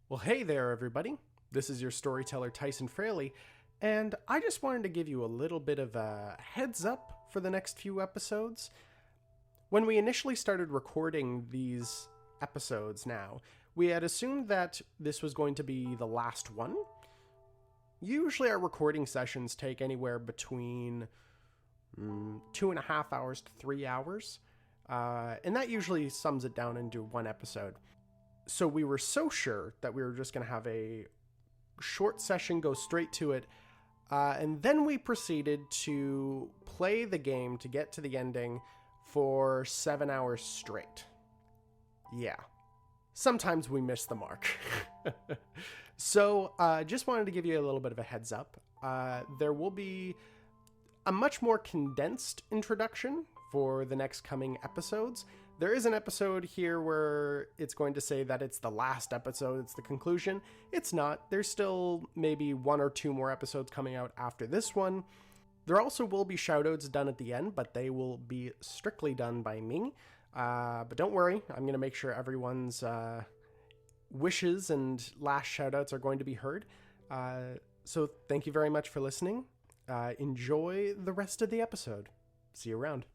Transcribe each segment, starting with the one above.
Well, hey there, everybody. This is your storyteller, Tyson Fraleigh, and I just wanted to give you a little bit of a heads up for the next few episodes. When we initially started recording these episodes now, we had assumed that this was going to be the last one. Usually our recording sessions take anywhere between 2.5 hours to 3 hours, and that usually sums it down into one episode. So we were so sure that we were just going to have a short session, go straight to it, and then we proceeded to play the game to get to the ending for 7 hours straight. Yeah, sometimes we miss the mark. So just wanted to give you a little bit of a heads up. There will be a much more condensed introduction for the next coming episodes. There is an episode here where it's going to say that it's the last episode, it's the conclusion. It's not. There's still maybe one or two more episodes coming out after this one. There also will be shoutouts done at the end, but they will be strictly done by me. But don't worry, I'm going to make sure everyone's wishes and last shoutouts are going to be heard. So thank you very much for listening. Enjoy the rest of the episode. See you around.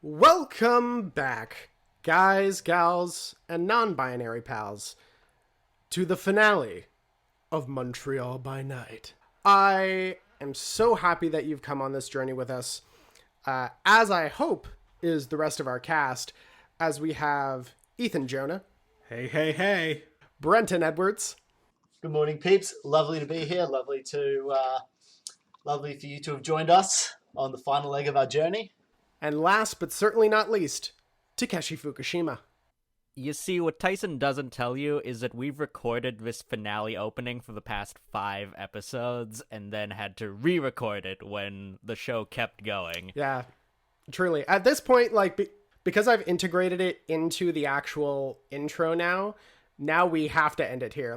Welcome back, guys, gals, and non-binary pals, to the finale of Montreal by Night. I am so happy that you've come on this journey with us, as I hope is the rest of our cast, as we have Ethan Jonah. Hey, hey, hey. Brenten Edwards. Good morning, peeps. Lovely to be here. Lovely for you to have joined us on the final leg of our journey. And last but certainly not least, Takeshi Fukushima. You see, what Tyson doesn't tell you is that we've recorded this finale opening for the past 5 episodes and then had to re-record it when the show kept going. Yeah, truly. At this point, because I've integrated it into the actual intro now we have to end it here.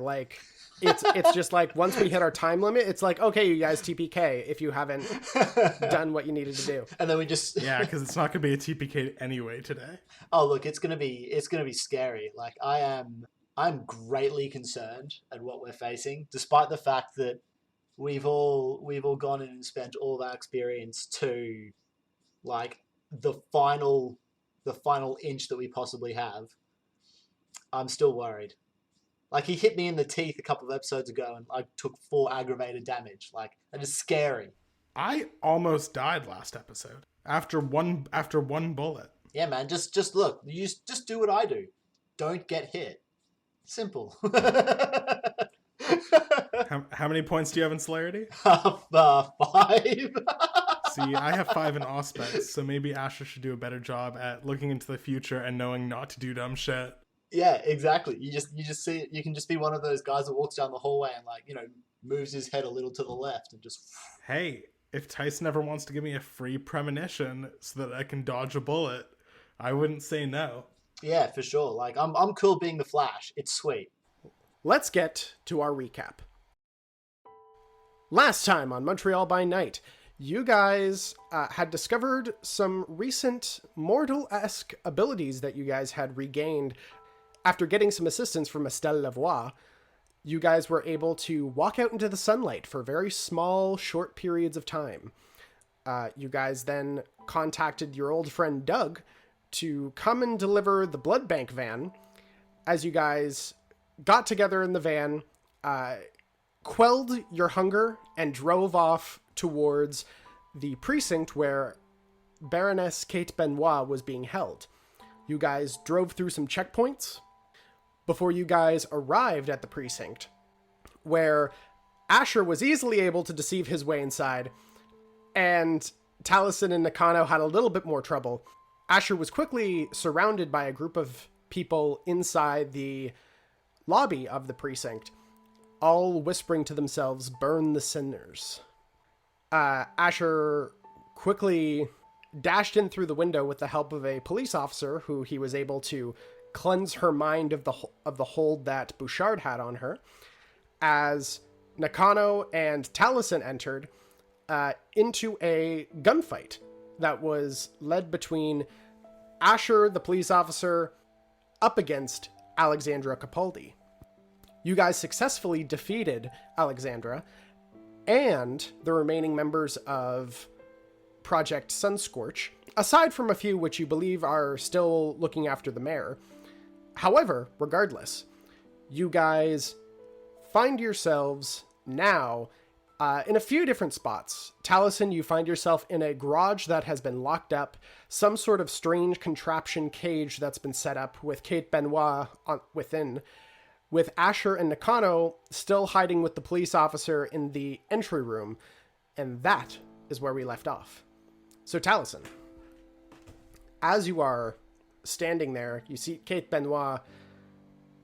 It's just once we hit our time limit, it's okay, you guys, TPK if you haven't done what you needed to do. And then we just yeah, because it's not gonna be a TPK anyway today. Oh look, it's gonna be scary. I'm greatly concerned at what we're facing, despite the fact that we've all gone in and spent all of our experience to the final inch that we possibly have. I'm still worried. He hit me in the teeth a couple of episodes ago and I took 4 aggravated damage. That is scary. I almost died last episode. After one bullet. Yeah, man, just look. You just do what I do. Don't get hit. Simple. How many points do you have in celerity? 5. See, I have 5 in Auspex, so maybe Asher should do a better job at looking into the future and knowing not to do dumb shit. Yeah, exactly. You just see, you can just be one of those guys that walks down the hallway and moves his head a little to the left and just. Hey, if Tyson ever wants to give me a free premonition so that I can dodge a bullet, I wouldn't say no. Yeah, for sure. I'm cool being the Flash. It's sweet. Let's get to our recap. Last time on Montreal by Night, you guys had discovered some recent mortal-esque abilities that you guys had regained. After getting some assistance from Estelle Lavoie, you guys were able to walk out into the sunlight for very small, short periods of time. You guys then contacted your old friend Doug to come and deliver the blood bank van. As you guys got together in the van, quelled your hunger, and drove off towards the precinct where Baroness Kate Benoit was being held. You guys drove through some checkpoints before you guys arrived at the precinct, where Asher was easily able to deceive his way inside, and Talisen and Nakano had a little bit more trouble. Asher was quickly surrounded by a group of people inside the lobby of the precinct, all whispering to themselves, "Burn the sinners." Asher quickly dashed in through the window with the help of a police officer who he was able to cleanse her mind of the hold that Bouchard had on her. As Nakano and Talisen entered into a gunfight that was led between Asher, the police officer, up against Alexandra Capaldi. You guys successfully defeated Alexandra and the remaining members of Project Sunscorch, aside from a few which you believe are still looking after the mayor. However, regardless, you guys find yourselves now in a few different spots. Talisen, you find yourself in a garage that has been locked up, some sort of strange contraption cage that's been set up with Kate Benoit within, with Asher and Nakano still hiding with the police officer in the entry room, and that is where we left off. So Talisen, as you are standing there, you see Kate Benoit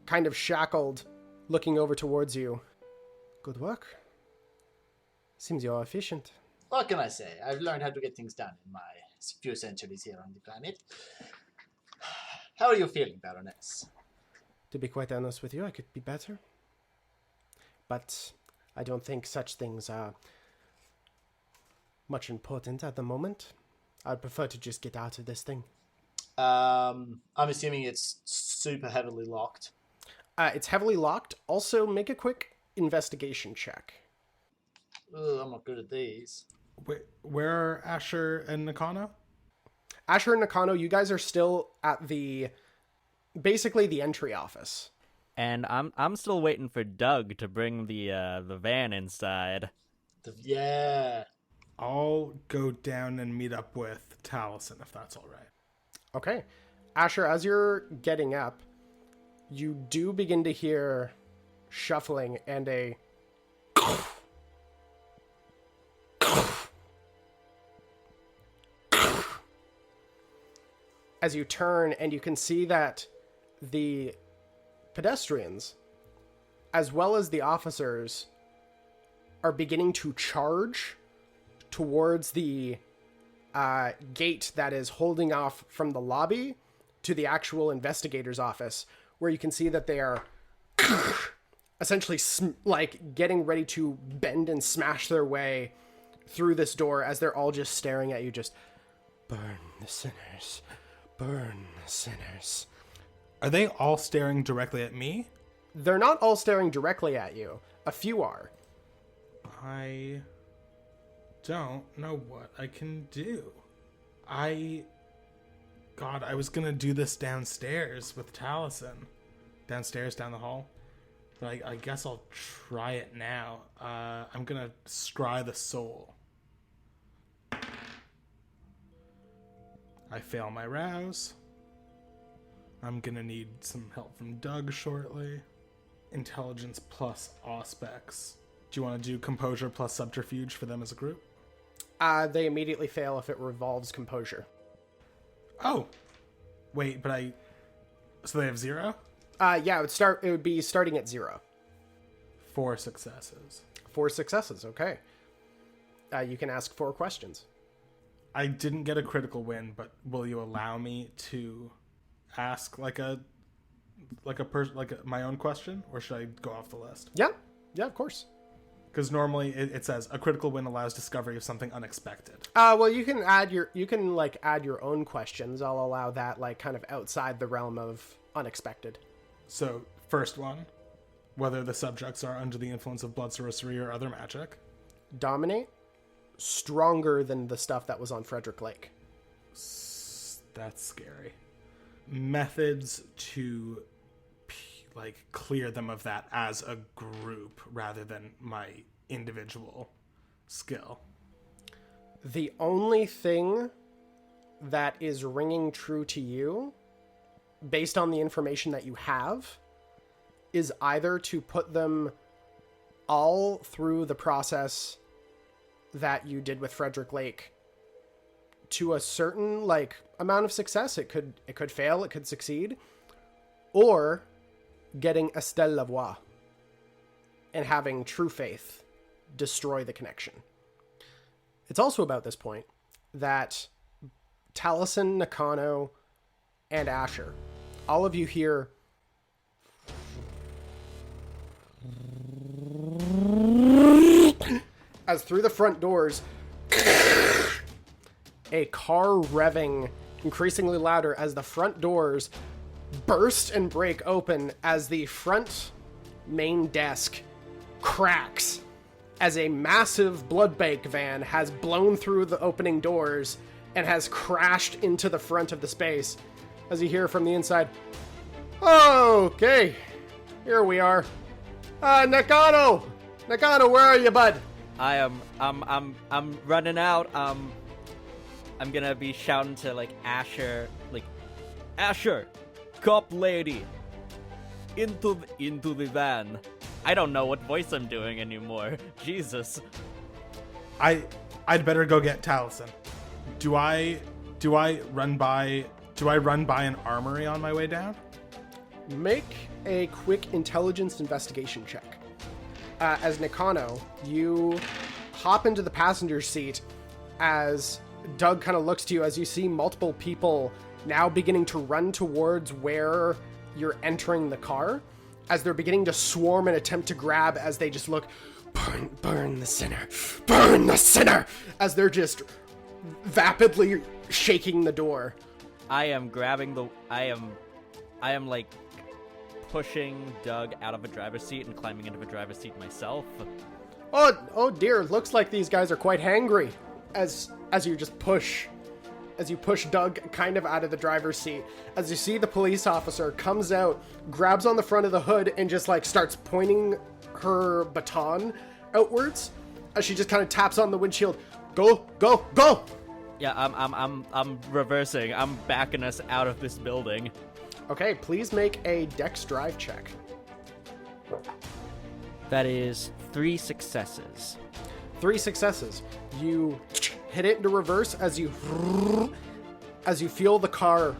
kind of shackled, looking over towards you. Good work. Seems you're efficient. What can I say? I've learned how to get things done in my few centuries here on the planet. How are you feeling, Baroness? To be quite honest with you, I could be better. But I don't think such things are much important at the moment. I'd prefer to just get out of this thing. I'm assuming it's super heavily locked. It's heavily locked. Also, make a quick investigation check. Ugh, I'm not good at these. Wait, where are Asher and Nakano? Asher and Nakano, you guys are still at basically the entry office. And I'm still waiting for Doug to bring the van inside. Yeah. I'll go down and meet up with Talisen, if that's all right. Okay. Asher, as you're getting up, you do begin to hear shuffling and a as you turn, and you can see that the pedestrians, as well as the officers, are beginning to charge towards the gate that is holding off from the lobby to the actual investigator's office, where you can see that they are essentially getting ready to bend and smash their way through this door as they're all just staring at you, just burn the sinners, burn the sinners. Are they all staring directly at me? They're not all staring directly at you. A few are. I don't know what I can do. God, I was gonna do this downstairs with Talisen. Downstairs, down the hall. But I guess I'll try it now. I'm gonna scry the soul. I fail my rouse. I'm gonna need some help from Doug shortly. Intelligence plus auspex. Do you want to do composure plus subterfuge for them as a group? They immediately fail if it revolves composure. Oh, wait, so they have 0? Yeah, it would be starting at 0. 4 successes. 4 successes, okay. You can ask 4 questions. I didn't get a critical win, but will you allow me to ask my own question, or should I go off the list? Yeah, of course. Because normally it says a critical win allows discovery of something unexpected. Well, you can add your own questions. I'll allow that kind of outside the realm of unexpected. So, first one, whether the subjects are under the influence of blood sorcery or other magic. Dominate, stronger than the stuff that was on Frederick Lake. That's scary. Methods to clear them of that as a group rather than my individual skill. The only thing that is ringing true to you, based on the information that you have, is either to put them all through the process that you did with Frederick Lake to a certain amount of success. It could fail, it could succeed, or getting Estelle Lavoie and having true faith destroy the connection. It's also about this point that Talisen, Nakano, and Asher, all of you hear as through the front doors, a car revving increasingly louder as the front doors burst and break open as the front main desk cracks as a massive blood bank van has blown through the opening doors and has crashed into the front of the space. As you hear from the inside, okay, here we are. Nakano, where are you, bud? I'm running out. I'm gonna be shouting to like Asher, cop lady, into the van. I don't know what voice I'm doing anymore. Jesus. I'd better go get Talisen. Do I run by an armory on my way down? Make a quick intelligence investigation check. As Nakano, you hop into the passenger seat as Doug kind of looks to you as you see multiple people now beginning to run towards where you're entering the car, as they're beginning to swarm and attempt to grab as they just look, burn the sinner, as they're just vapidly shaking the door. I am grabbing I am like pushing Doug out of a driver's seat and climbing into a driver's seat myself. Oh dear, looks like these guys are quite hangry. As you push Doug kind of out of the driver's seat, as you see the police officer comes out, grabs on the front of the hood, and just like starts pointing her baton outwards, as she just kind of taps on the windshield. Go! Yeah, I'm reversing. I'm backing us out of this building. Okay, please make a dex drive check. That is 3 successes. 3 successes. You hit it into reverse as you feel the car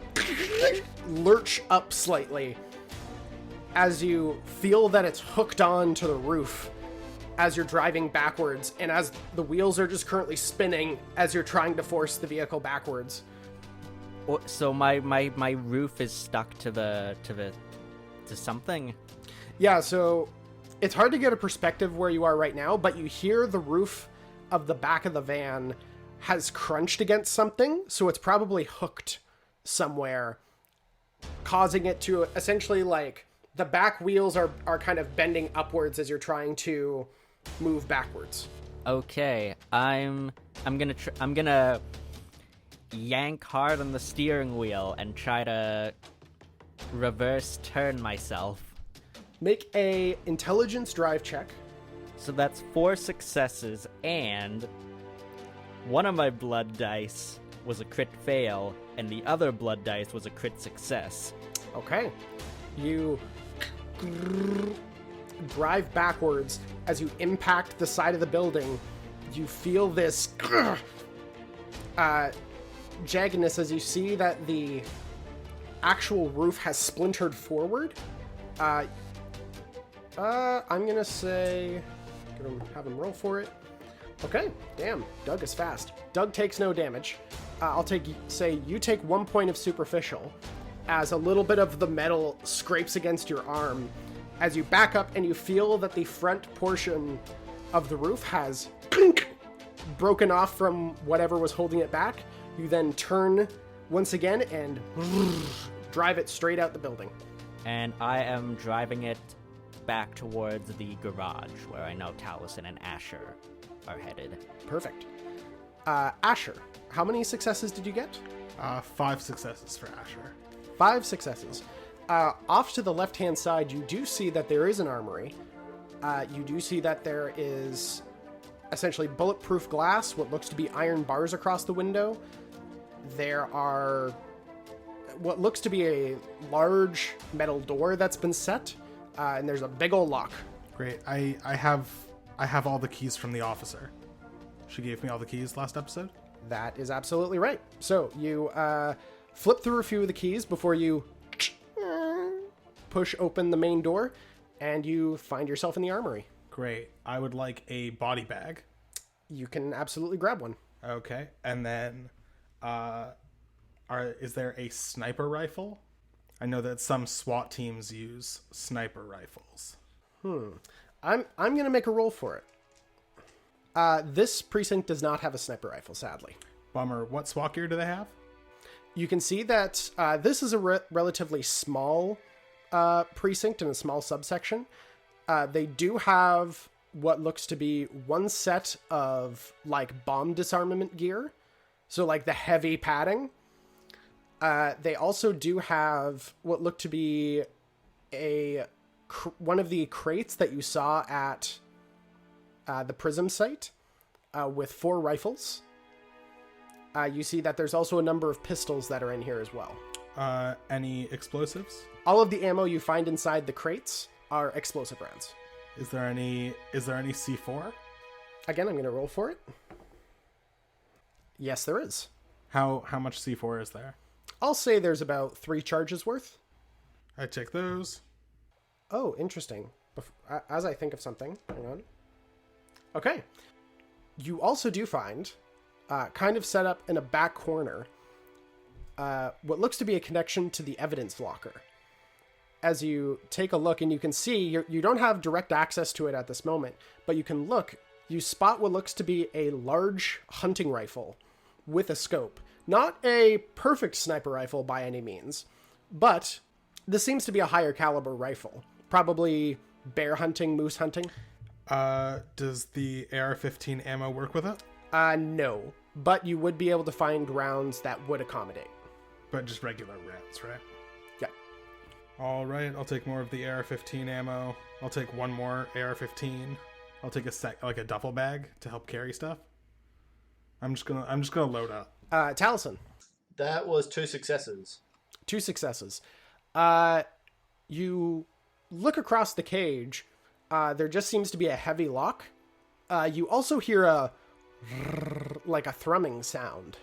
lurch up slightly, as you feel that it's hooked on to the roof as you're driving backwards, and as the wheels are just currently spinning as you're trying to force the vehicle backwards. So my roof is stuck to something? Yeah, so it's hard to get a perspective where you are right now, but you hear the roof of the back of the van has crunched against something, so it's probably hooked somewhere, causing it to essentially, like, the back wheels are kind of bending upwards as you're trying to move backwards. Okay, I'm gonna yank hard on the steering wheel and try to reverse turn myself. Make a intelligence drive check. So that's 4 successes, and one of my blood dice was a crit fail, and the other blood dice was a crit success. Okay. You drive backwards. As you impact the side of the building, you feel this jaggedness as you see that the actual roof has splintered forward. I'm gonna say, gonna have him roll for it. Okay, damn, Doug is fast. Doug takes no damage. Say you take 1 point of superficial as a little bit of the metal scrapes against your arm as you back up and you feel that the front portion of the roof has broken off from whatever was holding it back. You then turn once again and drive it straight out the building. And I am driving it back towards the garage where I know Talisen and Asher are headed. Perfect. Asher, how many successes did you get? 5 successes for Asher. 5 successes. Off to the left-hand side, you do see that there is an armory. You do see that there is essentially bulletproof glass, what looks to be iron bars across the window. There are what looks to be a large metal door that's been set, and there's a big old lock. Great. I have all the keys from the officer. She gave me all the keys last episode. That is absolutely right. So you flip through a few of the keys before you push open the main door, and you find yourself in the armory. Great. I would like a body bag. You can absolutely grab one. Okay. And then, is there a sniper rifle? I know that some SWAT teams use sniper rifles. I'm gonna make a roll for it. This precinct does not have a sniper rifle, sadly. Bummer. What SWAT gear do they have? You can see that this is a relatively small precinct and a small subsection. They do have what looks to be one set of like bomb disarmament gear. So like the heavy padding. They also do have what look to be one of the crates that you saw at the Prism site with 4 rifles. You see that there's also a number of pistols that are in here as well. Any explosives? All of the ammo you find inside the crates are explosive rounds. Is there any C4? Again, I'm going to roll for it. Yes, there is. How much C4 is there? I'll say there's about 3 charges worth. I take those. Oh, interesting. As I think of something, hang on. Okay. You also do find, kind of set up in a back corner, what looks to be a connection to the evidence locker. As you take a look, and you can see, you don't have direct access to it at this moment, but you can look, you spot what looks to be a large hunting rifle with a scope. Not a perfect sniper rifle by any means, but this seems to be a higher caliber rifle. Probably bear hunting, moose hunting. Does the AR-15 ammo work with it? No, but you would be able to find rounds that would accommodate. But just regular rounds, right? Yeah. All right, I'll take more of the AR-15 ammo. I'll take one more AR-15. I'll take a duffel bag to help carry stuff. I'm just gonna load up. Talisen. That was 2 successes. 2 successes. You look across the cage. There just seems to be a heavy lock. You also hear like a thrumming sound,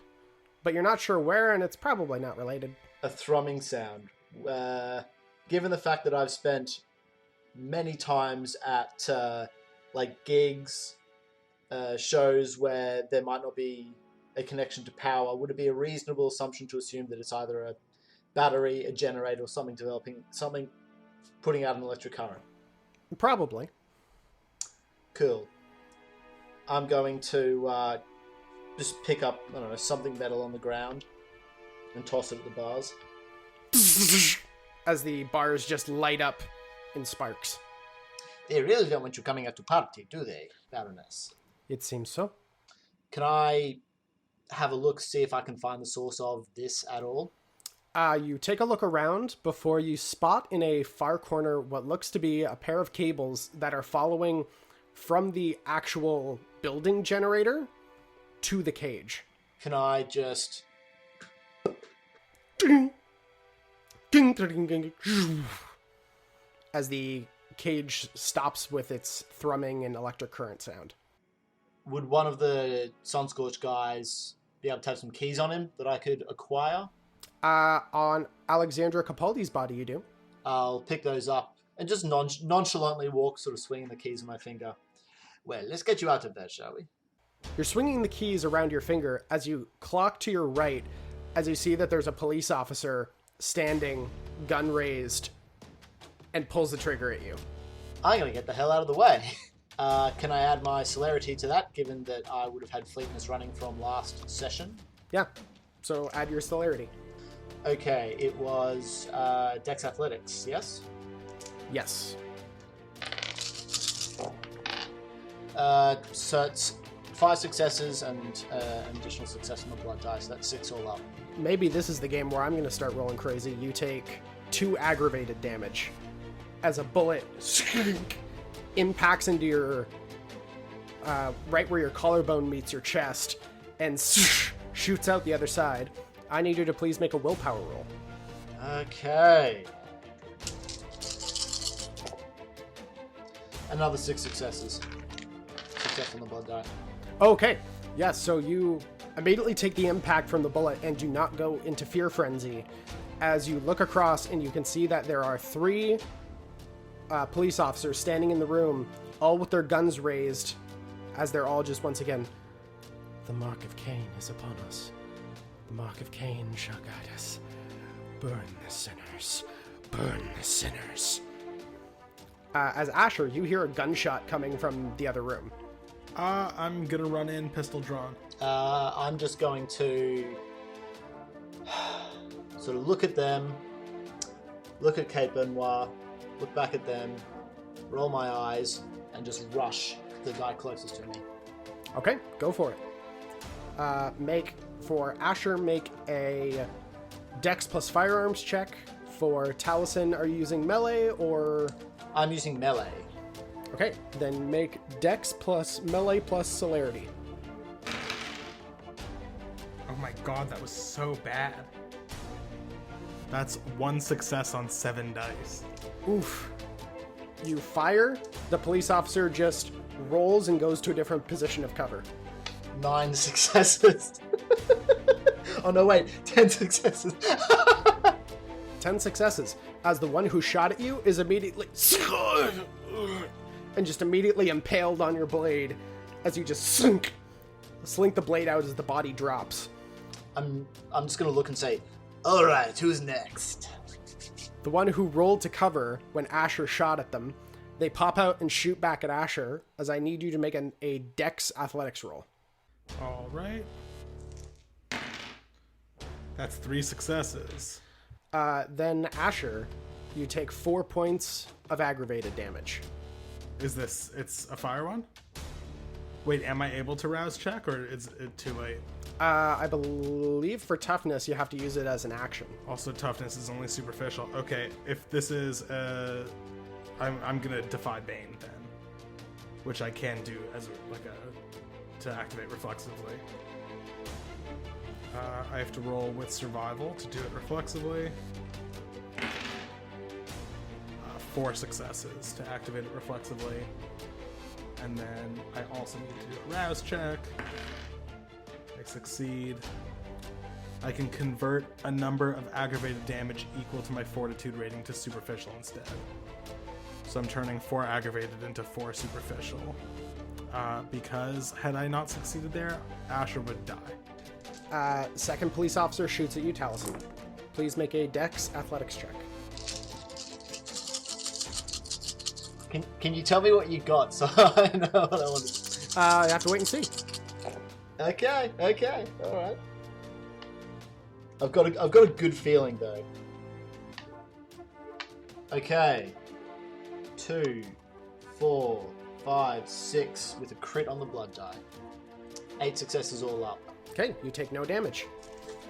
but you're not sure where, and it's probably not related. A thrumming sound. Given the fact that I've spent many times at like gigs, shows where there might not be a connection to power, would it be a reasonable assumption to assume that it's either a battery, a generator, or something putting out an electric current? Probably. Cool. I'm going to just pick up, I don't know, something metal on the ground and toss it at the bars. As the bars just light up in sparks. They really don't want you coming out to party, do they, Baroness? It seems so. Can I have a look, see if I can find the source of this at all? You take a look around before you spot in a far corner what looks to be a pair of cables that are following from the actual building generator to the cage. Can I just... As the cage stops with its thrumming and electric current sound. Would one of the Sunscorch guys be able to have some keys on him that I could acquire? On Alexandra Capaldi's body, you do. I'll pick those up and just nonchalantly walk, sort of swinging the keys in my finger. Well, let's get you out of there, shall we? You're swinging the keys around your finger as you clock to your right, as you see that there's a police officer standing, gun raised, and pulls the trigger at you. I'm going to get the hell out of the way. Can I add my celerity to that, given that I would have had fleetness running from last session? Yeah, so add your celerity. Okay, it was Dex Athletics, yes? Yes. So it's 5 successes and an additional success on the blood dice. That's 6 all up. Maybe this is the game where I'm going to start rolling crazy. You take 2 aggravated damage as a bullet impacts into your right where your collarbone meets your chest and shoots out the other side. I need you to please make a willpower roll. Okay. Another 6 successes. Success on the blood die. Okay. Yes, so you immediately take the impact from the bullet and do not go into fear frenzy as you look across and you can see that there are 3 police officers standing in the room, all with their guns raised, as they're all just once again, the mark of Cain is upon us. The mark of Cain shall guide us. Burn the sinners. Burn the sinners. As Asher, you hear a gunshot coming from the other room. I'm gonna run in, pistol drawn. I'm just going to sort of look at them, look at Kate Benoit, look back at them, roll my eyes, and just rush the guy closest to me. Okay, go for it. For Asher, make a Dex plus firearms check. For Talisen, are you using melee or... I'm using melee. Okay, then make Dex plus melee plus celerity. Oh my god, that was so bad. That's 1 success on 7 dice. Oof. You fire, the police officer just rolls and goes to a different position of cover. 9 successes. Oh no, wait, 10 successes. 10 successes, as the one who shot at you is immediately and just immediately impaled on your blade as you just slink the blade out as the body drops. I'm just gonna look and say, all right, who's next? The one who rolled to cover when Asher shot at them, they pop out and shoot back at Asher, as I need you to make a Dex athletics roll. All right. That's 3 successes. Then Asher, you take 4 points of aggravated damage. It's a fire one? Wait, am I able to rouse check, or is it too late? I believe for toughness, you have to use it as an action. Also, toughness is only superficial. Okay, if this is I'm gonna defy Bane then, which I can do as to activate reflexively. I have to roll with survival to do it reflexively. 4 successes to activate it reflexively. And then I also need to do a rouse check. I succeed. I can convert a number of aggravated damage equal to my fortitude rating to superficial instead. So I'm turning 4 aggravated into 4 superficial. Because had I not succeeded there, Asher would die. Second police officer shoots at you, Talisen. Please make a Dex athletics check. Can you tell me what you got so I know what I want to do? You have to wait and see. Okay, all right. I've got a good feeling though. Okay. 2, 4, 5, 6 with a crit on the blood die. 8 successes all up. Okay, you take no damage.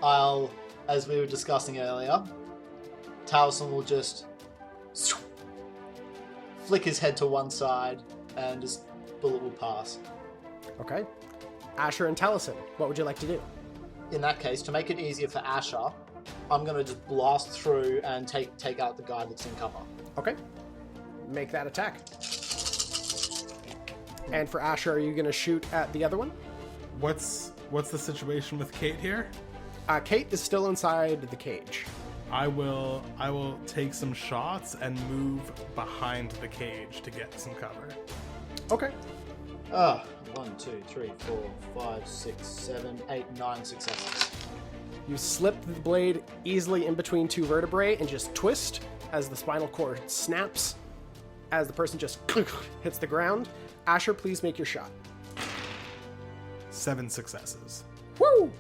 I'll, as we were discussing earlier, Talisen will just flick his head to one side and his bullet will pass. Okay. Asher and Talisen, what would you like to do? In that case, to make it easier for Asher, I'm going to just blast through and take out the guy that's in cover. Okay. Make that attack. And for Asher, are you going to shoot at the other one? What's the situation with Kate here? Kate is still inside the cage. I will take some shots and move behind the cage to get some cover. Okay. 1, 2, 3, 4, 5, 6, 7, 8, 9 successes. You slip the blade easily in between 2 vertebrae and just twist as the spinal cord snaps as the person just hits the ground. Asher, please make your shot. 7 successes. Woo!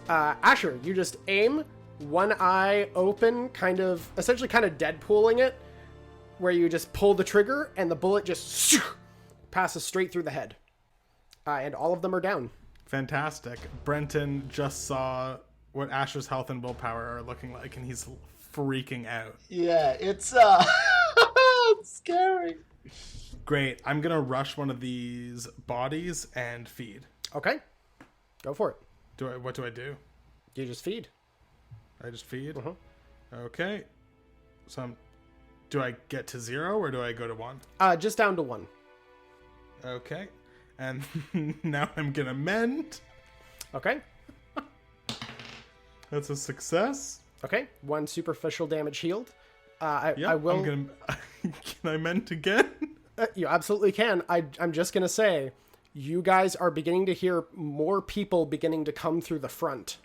Asher, you just aim, one eye open, essentially Deadpooling it, where you just pull the trigger and the bullet just passes straight through the head. And all of them are down. Fantastic. Brenten just saw what Asher's health and willpower are looking like, and he's freaking out. Yeah, it's it's scary. Great. I'm gonna rush one of these bodies and feed. Okay. Go for it. What do I do? You just feed. I just feed? Uh-huh. Okay. So do I get to 0 or do I go to 1? Just down to 1. Okay. And now I'm gonna mend. Okay. That's a success. Okay. 1 superficial damage healed. I will. Can I mend again? You absolutely can. I'm just gonna say, you guys are beginning to hear more people beginning to come through the front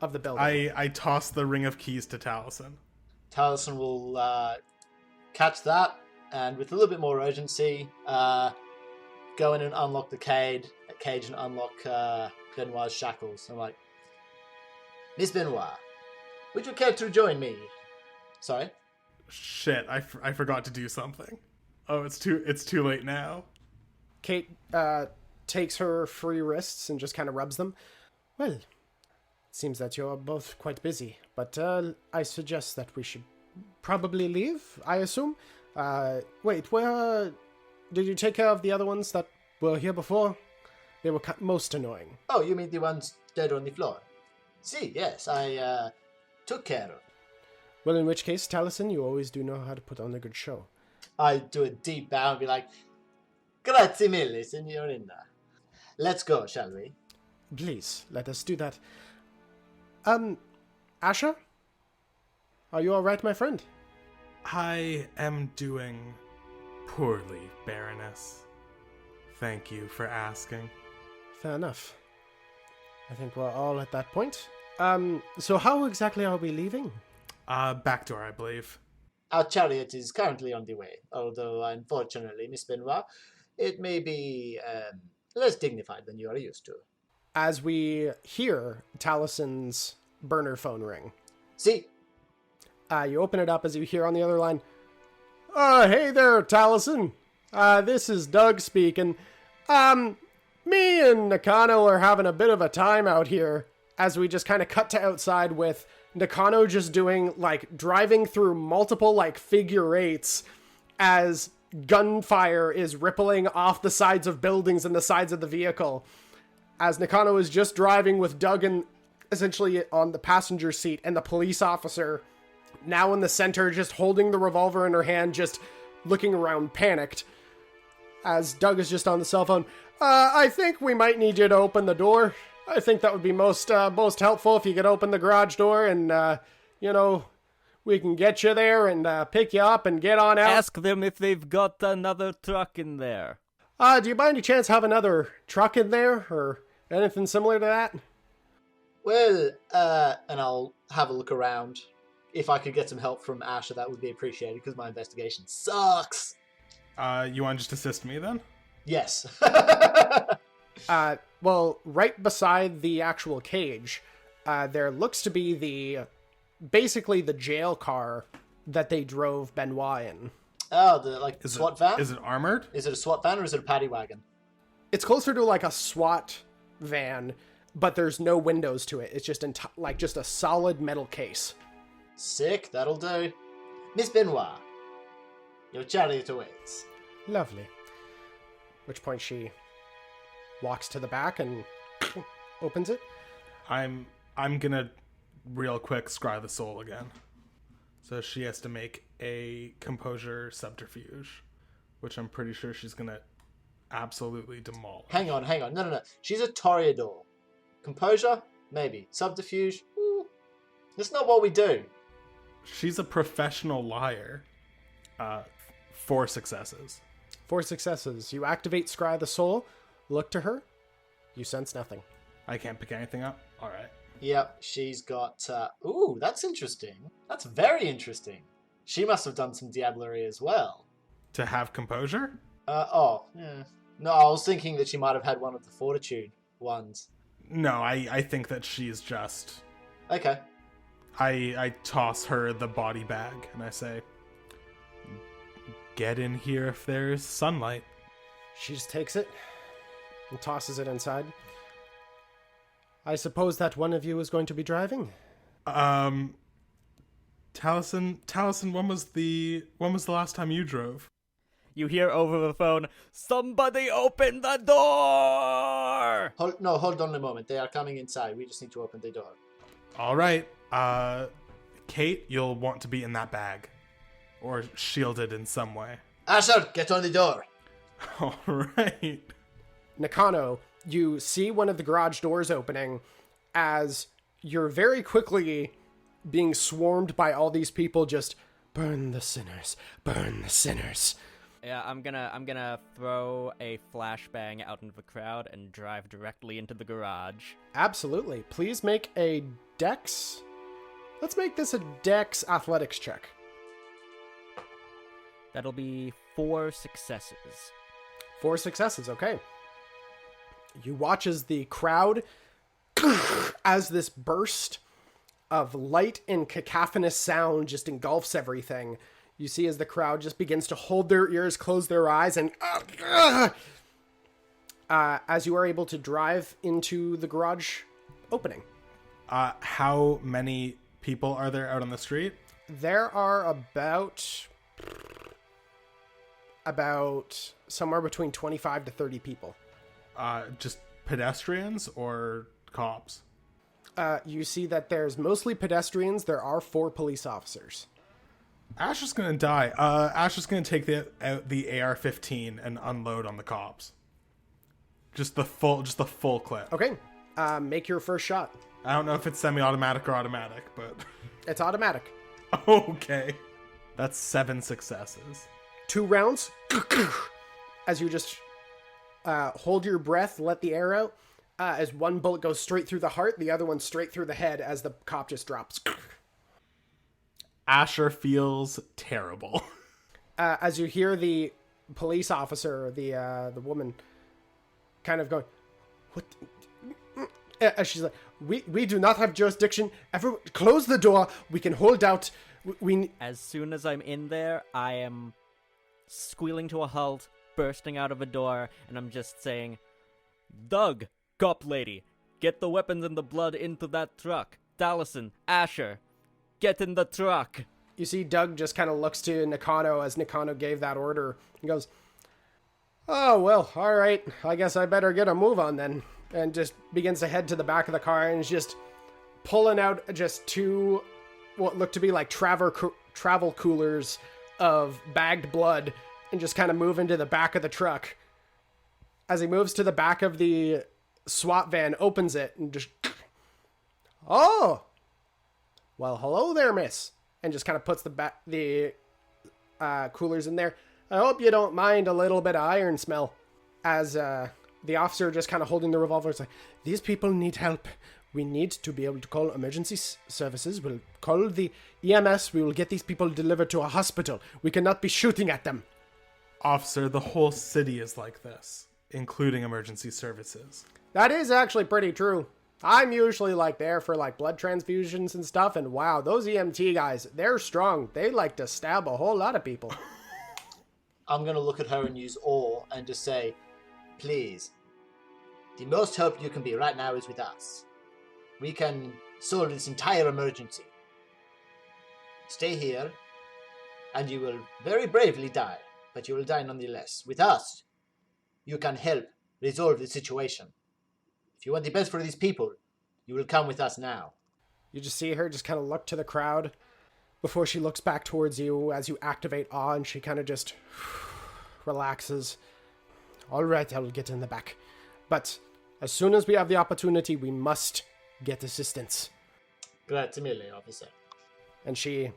of the building. I toss the ring of keys to Talisen. Talisen will catch that and with a little bit more urgency, go in and unlock the cage and unlock Benoit's shackles. I'm like, Miss Benoit, would you care to join me? Sorry? Shit, I forgot to do something. Oh, it's too late now. Kate takes her free wrists and just kind of rubs them. Well, it seems that you're both quite busy, but I suggest that we should probably leave, I assume. Wait, where did you take care of the other ones that were here before? They were most annoying. Oh, you mean the ones dead on the floor? See, yes, I took care of. Well, in which case, Talisen, you always do know how to put on a good show. I do a deep bow and be like, Grazie mille, signorina. Let's go, shall we? Please, let us do that. Asha? Are you alright, my friend? I am doing poorly, Baroness. Thank you for asking. Fair enough. I think we're all at that point. So how exactly are we leaving? Back door, I believe. Our chariot is currently on the way, although unfortunately, Miss Benoit, it may be less dignified than you are used to. As we hear Talisen's burner phone ring. See? You open it up as you hear on the other line, hey there, Talisen. This is Doug speaking. Me and Nakano are having a bit of a time out here, as we just kind of cut to outside with Nakano just doing, driving through multiple, figure eights as gunfire is rippling off the sides of buildings and the sides of the vehicle. As Nakano is just driving with Doug essentially on the passenger seat and the police officer now in the center, just holding the revolver in her hand, just looking around panicked. As Doug is just on the cell phone, I think we might need you to open the door. I think that would be most helpful if you could open the garage door and, we can get you there and pick you up and get on out. Ask them if they've got another truck in there. Do you by any chance have another truck in there or anything similar to that? Well, and I'll have a look around. If I could get some help from Asha, that would be appreciated, because my investigation sucks. You want to just assist me then? Yes. Well, right beside the actual cage, there looks to be basically the jail car that they drove Benoit in. Oh, the SWAT van? Is it armored? Is it a SWAT van or is it a paddy wagon? It's closer to a SWAT van, but there's no windows to it. It's just just a solid metal case. Sick, that'll do. Miss Benoit, your chariot awaits. Lovely. Which point she walks to the back and opens it. I'm gonna real quick scry the soul again. So she has to make a composure subterfuge, which I'm pretty sure she's gonna absolutely demolish. Hang on. No. She's a toreador. Composure? Maybe. Subterfuge? That's not what we do. She's a professional liar. 4 successes. 4 successes. You activate Scry the Soul, look to her, you sense nothing. I can't pick anything up? Alright. Yep, she's got... Ooh, that's interesting. That's very interesting. She must have done some diablerie as well. To have composure? Yeah. No, I was thinking that she might have had one of the fortitude ones. No, I think that she's just... Okay. I toss her the body bag and I say, get in here if there's sunlight. She just takes it and tosses it inside. I suppose that one of you is going to be driving? Talisen, when was the last time you drove? You hear over the phone, somebody open the door! Hold on a moment. They are coming inside. We just need to open the door. All right. Kate, you'll want to be in that bag. Or shielded in some way. Asher, get on the door. All right. Nakano, you see one of the garage doors opening as you're very quickly being swarmed by all these people just, burn the sinners, burn the sinners. Yeah, I'm gonna throw a flashbang out into the crowd and drive directly into the garage. Absolutely. Please make a dex. Let's make this a dex athletics check. That'll be 4 successes. 4 successes, okay. You watch as the crowd, as this burst of light and cacophonous sound just engulfs everything, You see as the crowd just begins to hold their ears, close their eyes, and as you are able to drive into the garage opening. How many people are there out on the street? There are about somewhere between 25 to 30 people. Just pedestrians or cops? You see that there's mostly pedestrians. There are 4 police officers. Ash is gonna die. Ash is gonna take the AR-15 and unload on the cops. Just the full clip. Okay. Make your first shot. I don't know if it's semi-automatic or automatic, but It's automatic. okay. That's 7 successes. 2 rounds. As you just hold your breath, let the air out. As one bullet goes straight through the heart, the other one straight through the head as the cop just drops. Asher feels terrible. As you hear the police officer, the woman, kind of going, "What?" She's like, "We do not have jurisdiction. Everyone, close the door. We can hold out. We." As soon as I'm in there, I am squealing to a halt, bursting out of a door, and I'm just saying, "Doug, cop lady, get the weapons and the blood into that truck. Talisen, Asher, get in the truck." You see Doug just kind of looks to Nakano as Nakano gave that order. He goes, "Oh, well, all right. I guess I better get a move on then." And just begins to head to the back of the car and is just pulling out just 2 what look to be like travel coolers of bagged blood and just kind of moving to the back of the truck. As he moves to the back of the SWAT van, opens it and just, "Oh, well, hello there, miss," and just kind of puts the coolers in there. "I hope you don't mind a little bit of iron smell." As the officer just kind of holding the revolver is like, "These people need help. We need to be able to call emergency services. We'll call the EMS. We will get these people delivered to a hospital. We cannot be shooting at them." Officer, the whole city is like this, including emergency services. That is actually pretty true. I'm usually like there for like blood transfusions and stuff, and wow, those EMT guys, they're strong. They like to stab a whole lot of people. I'm going to look at her and use awe and just say, "Please, the most help you can be right now is with us. We can solve this entire emergency. Stay here, and you will very bravely die, but you will die nonetheless. With us, you can help resolve the situation. If you want the best for these people, you will come with us now." You just see her just kind of look to the crowd before she looks back towards you as you activate awe, and she kind of just relaxes. "All right, I'll get in the back. But as soon as we have the opportunity, we must get assistance." Grazie, officer. And she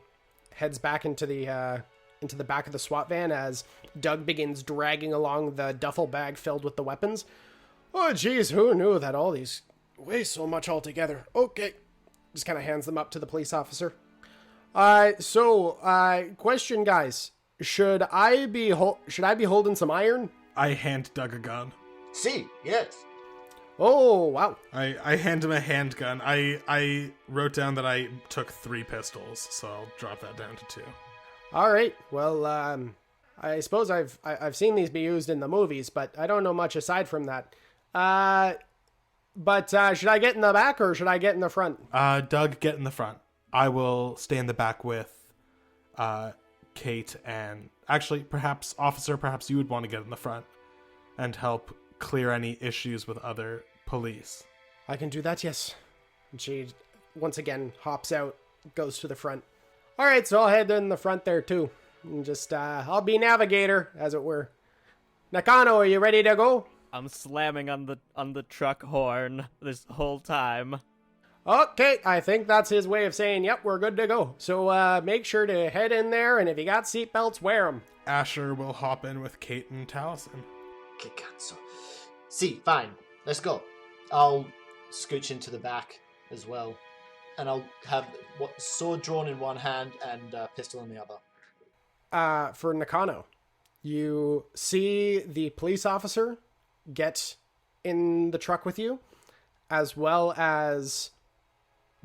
heads back into the back of the SWAT van as Doug begins dragging along the duffel bag filled with the weapons. "Oh, geez, who knew that all these weigh so much altogether? Okay." Just kind of hands them up to the police officer. Question, guys. Should I be holding some iron? I hand Doug a gun. See, yes. Oh, wow. I hand him a handgun. I wrote down that I took 3 pistols, so I'll drop that down to 2. All right. Well, I suppose I've seen these be used in the movies, but I don't know much aside from that. But should I get in the back or should I get in the front? Doug, get in the front. I will stay in the back with Kate and... Actually, perhaps you would want to get in the front and help clear any issues with other police. I can do that, yes. And she, once again, hops out, goes to the front. All right, so I'll head in the front there, too. And just, I'll be navigator, as it were. Nakano, are you ready to go? I'm slamming on the truck horn this whole time. Okay, I think that's his way of saying, yep, we're good to go. So make sure to head in there, and if you got seatbelts, wear them. Asher will hop in with Kate and Talisen. Que cazzo. See, fine. Let's go. I'll scooch into the back as well. And I'll have sword drawn in one hand and pistol in the other. For Nakano, you see the police officer get in the truck with you, as well as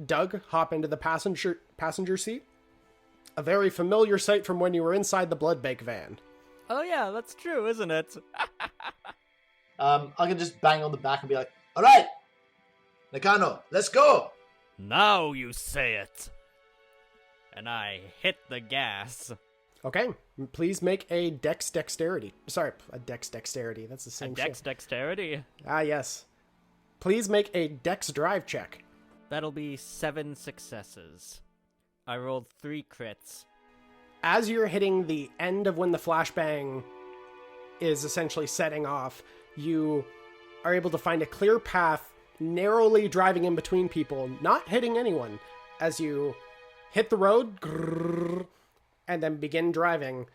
Doug hop into the passenger seat. A very familiar sight from when you were inside the blood bank van. Oh yeah, that's true, isn't it? I can just bang on the back and be like, all right, Nakano, let's go. Now you say it. And I hit the gas. Okay, please make a dexterity. Sorry, a dexterity. That's the same shit. Dexterity. Ah, yes. Please make a dex drive check. That'll be 7 successes. I rolled 3 crits. As you're hitting the end of when the flashbang is essentially setting off, you are able to find a clear path, narrowly driving in between people, not hitting anyone, as you hit the road, and then begin driving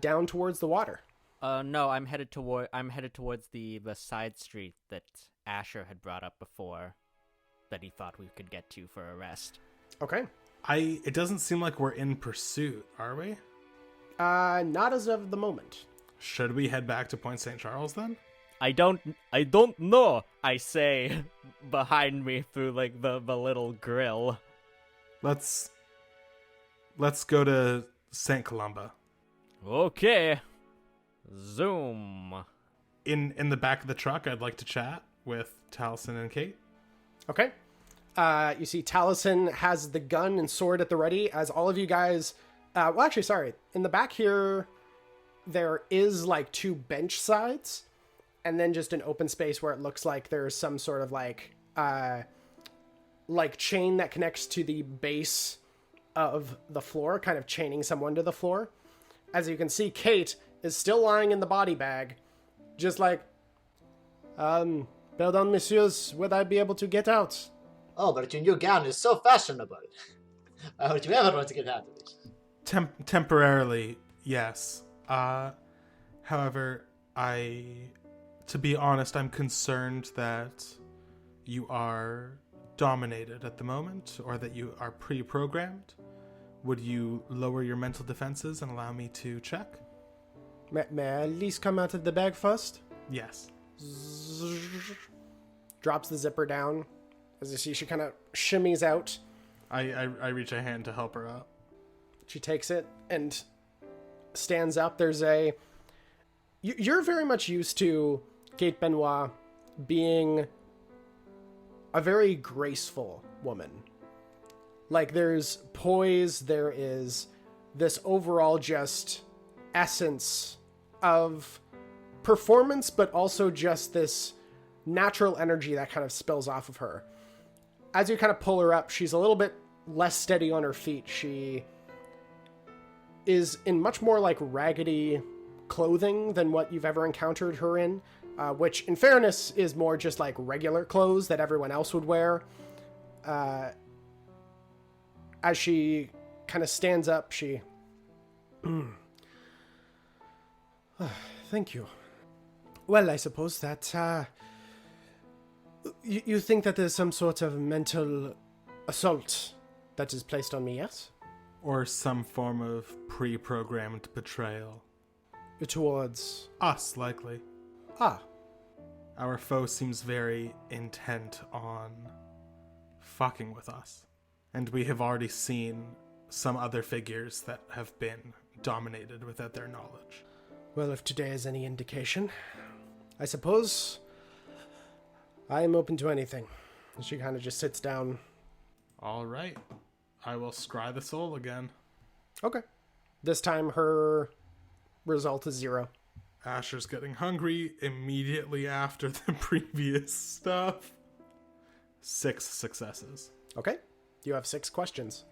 down towards the water. No, I'm headed towards the side street that Asher had brought up before, that he thought we could get to for a rest. Okay. It doesn't seem like we're in pursuit, are we? Not as of the moment. Should we head back to Point St. Charles then? I don't know, I say, behind me through, like, the little grill. Let's go to St. Columba. Okay. Zoom. In the back of the truck, I'd like to chat with Talisen and Kate. Okay. You see Talisen has the gun and sword at the ready as all of you guys... well, actually, sorry. In the back here, there is, like, 2 bench sides, and then just an open space where it looks like there's some sort of, like chain that connects to the base of the floor, kind of chaining someone to the floor. As you can see, Kate is still lying in the body bag, just like, pardon, messieurs, would I be able to get out? Oh, but your new gown is so fashionable. Why would you ever want to get out of it? Temporarily, yes. However, to be honest, I'm concerned that you are dominated at the moment, or that you are pre-programmed. Would you lower your mental defenses and allow me to check? May I at least come out of the bag first? Yes. Drops the zipper down. As you see, she kind of shimmies out. I reach a hand to help her up. She takes it and stands up. You're very much used to Kate Benoit being a very graceful woman. Like, there's poise, there is this overall just essence of performance, but also just this natural energy that kind of spills off of her. As you kind of pull her up, she's a little bit less steady on her feet. She is in much more like raggedy clothing than what you've ever encountered her in, which in fairness is more just like regular clothes that everyone else would wear. As she kind of stands up, she... Thank you. Well, I suppose that, you think that there's some sort of mental assault that is placed on me, yes? Or some form of pre-programmed betrayal. Towards... Us, likely. Ah. Our foe seems very intent on fucking with us. And we have already seen some other figures that have been dominated without their knowledge. Well, if today is any indication, I suppose I am open to anything. She kind of just sits down. All right. I will scry the soul again. Okay. This time her result is 0. Asher's getting hungry immediately after the previous stuff. 6 successes. Okay. You have 6 questions.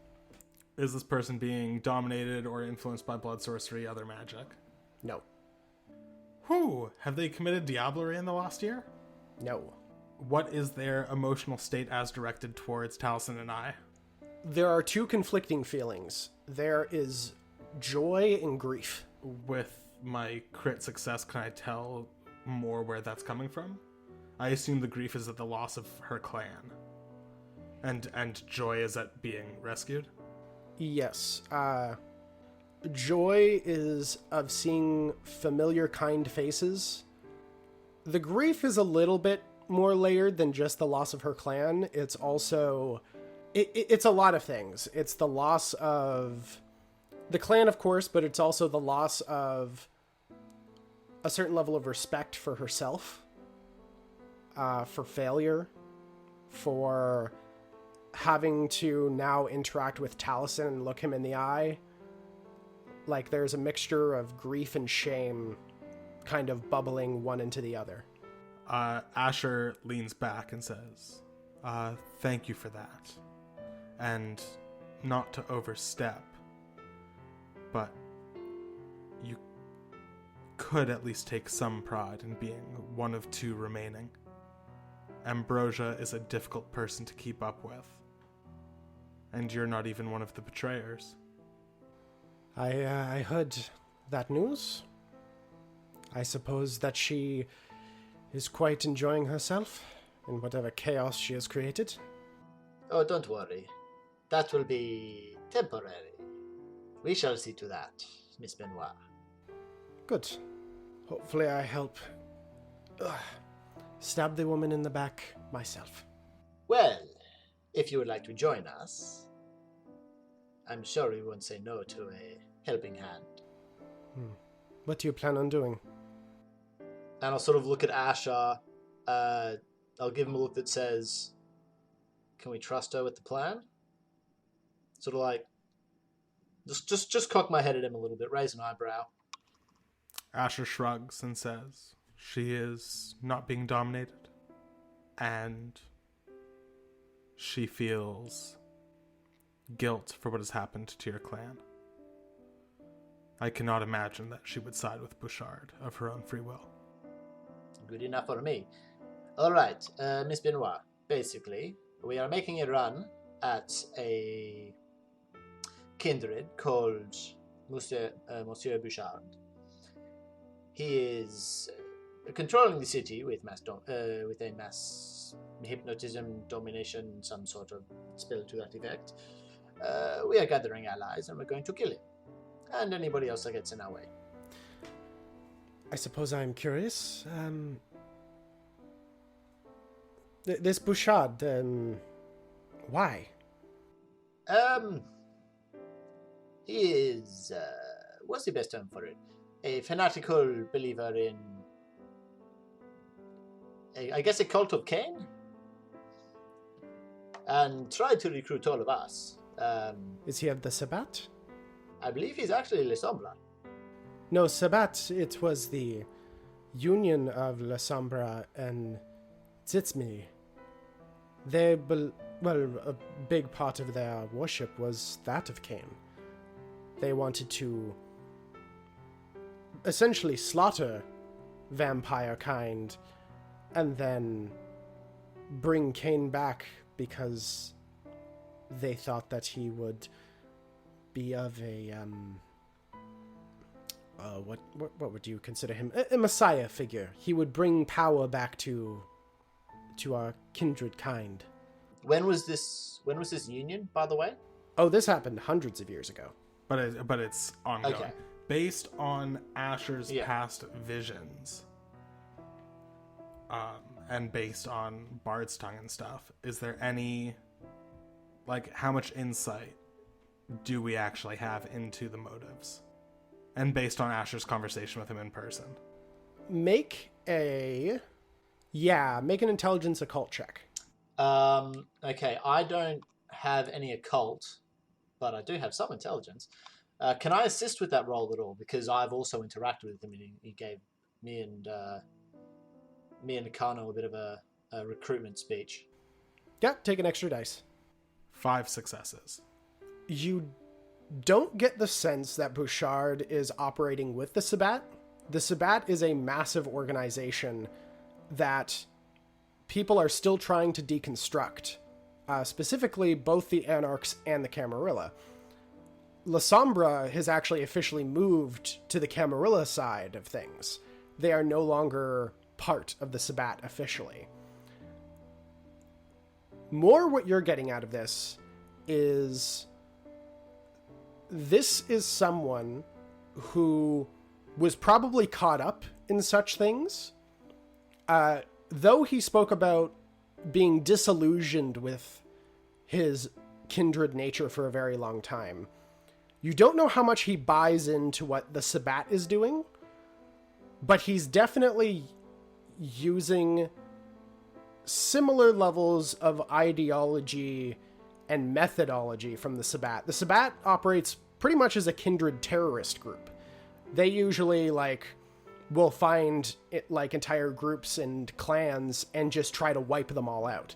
Is this person being dominated or influenced by blood sorcery, other magic? No. Whew. Have they committed diablerie in the last year? No. What is their emotional state as directed towards Talisen and I? There are 2 conflicting feelings. There is joy and grief. With my crit success, can I tell more where that's coming from? I assume the grief is at the loss of her clan. And joy is at being rescued? Yes. Joy is of seeing familiar, kind faces. The grief is a little bit more layered than just the loss of her clan. It's also... It's a lot of things. It's the loss of the clan, of course, but it's also the loss of a certain level of respect for herself, for failure, for having to now interact with Talisen and look him in the eye. Like there's a mixture of grief and shame kind of bubbling one into the other. Asher leans back and says, thank you for that. And not to overstep, but you could at least take some pride in being one of two remaining. Ambrosia is a difficult person to keep up with. And you're not even one of the betrayers. I heard that news. I suppose that she is quite enjoying herself in whatever chaos she has created. Oh, don't worry. That will be temporary. We shall see to that, Miss Benoit. Good. Hopefully I help stab the woman in the back myself. Well, if you would like to join us, I'm sure we won't say no to a helping hand. What do you plan on doing? And I'll sort of look at Asher. I'll give him a look that says, can we trust her with the plan? Sort of like, just cock my head at him a little bit, raise an eyebrow. Asher shrugs and says, she is not being dominated. And she feels guilt for what has happened to your clan. I cannot imagine that she would side with Bouchard of her own free will. Good enough for me. Alright, Miss Benoit, basically, we are making a run at a kindred called Monsieur Bouchard. He is controlling the city with a mass hypnotism, domination, some sort of spell to that effect. We are gathering allies and we're going to kill him. And anybody else that gets in our way. I suppose I'm curious. This Bouchard, why? He is, what's the best term for it? A fanatical believer in, I guess, a cult of Cain? And tried to recruit all of us. Is he of the Sabbat? I believe he's actually Le Sombra. No, Sabbat, it was the union of La Sombra and Tzitsmi. A big part of their worship was that of Cain. They wanted to essentially slaughter vampire kind and then bring Cain back because they thought that he would be of a what would you consider him? A messiah figure. He would bring power back to our kindred kind. When was this union, by the way? Oh, this happened hundreds of years ago. But it's ongoing. Okay. Based on Asher's past visions, and based on Bard's tongue and stuff, is there any, how much insight do we actually have into the motives? And based on Asher's conversation with him in person. Make an intelligence occult check. Okay, I don't have any occult, but I do have some intelligence. Can I assist with that role at all? Because I've also interacted with him, and he gave me and Nakano a bit of a recruitment speech. Yeah, take an extra dice. 5 successes. You don't get the sense that Bouchard is operating with the Sabbat. The Sabbat is a massive organization that people are still trying to deconstruct. Specifically, both the Anarchs and the Camarilla. La Sombra has actually officially moved to the Camarilla side of things. They are no longer part of the Sabbat officially. More what you're getting out of this is someone who was probably caught up in such things. Though he spoke about being disillusioned with his kindred nature for a very long time, You don't know how much he buys into what the Sabbat is doing, but he's definitely using similar levels of ideology and methodology from the Sabbat. The Sabbat operates pretty much as a kindred terrorist group. They usually, will find entire groups and clans and just try to wipe them all out.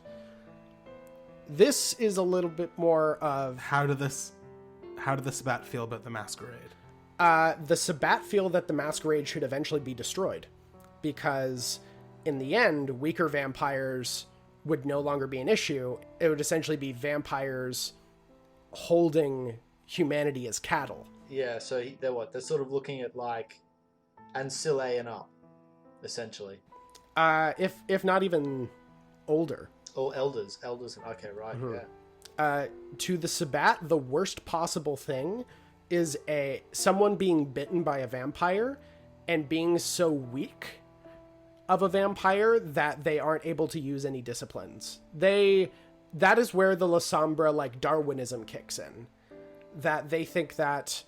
This is a little bit more of... How did the Sabbat feel about the Masquerade? The Sabbat feel that the Masquerade should eventually be destroyed, because in the end, weaker vampires would no longer be an issue. It would essentially be vampires holding humanity as cattle. Yeah, so they're what? They're sort of looking at Ancilla and up, essentially. If not even older. Or elders. Okay, right, Mm-hmm. yeah. To the Sabbat, the worst possible thing is someone being bitten by a vampire and being so weak of a vampire that they aren't able to use any disciplines. That is where the La Sombra, Darwinism kicks in. That they think that,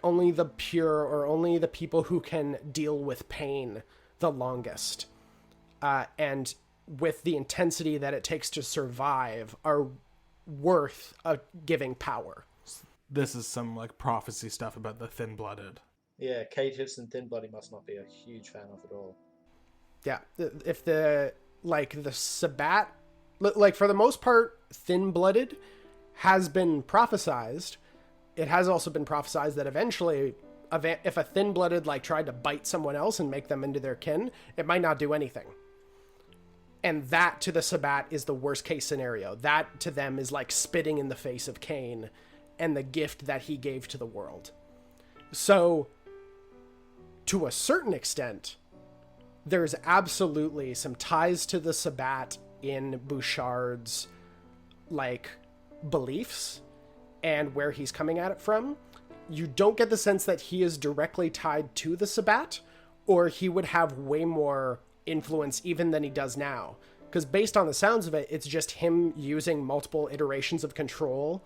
only the pure or only the people who can deal with pain the longest, and with the intensity that it takes to survive, are worth giving power. This is some prophecy stuff about the thin-blooded. Yeah, Kate Hibson Thin-Bloody must not be a huge fan of it all. Yeah, if the Sabbat, for the most part, thin-blooded has been prophesized. It has also been prophesized that eventually, if a thin-blooded tried to bite someone else and make them into their kin, it might not do anything. And that to the Sabbat is the worst case scenario. That to them is like spitting in the face of Cain and the gift that he gave to the world. So, to a certain extent, there's absolutely some ties to the Sabbat in Bouchard's beliefs and where he's coming at it from. You don't get the sense that he is directly tied to the Sabbat, or he would have way more influence even than he does now. Because based on the sounds of it, it's just him using multiple iterations of control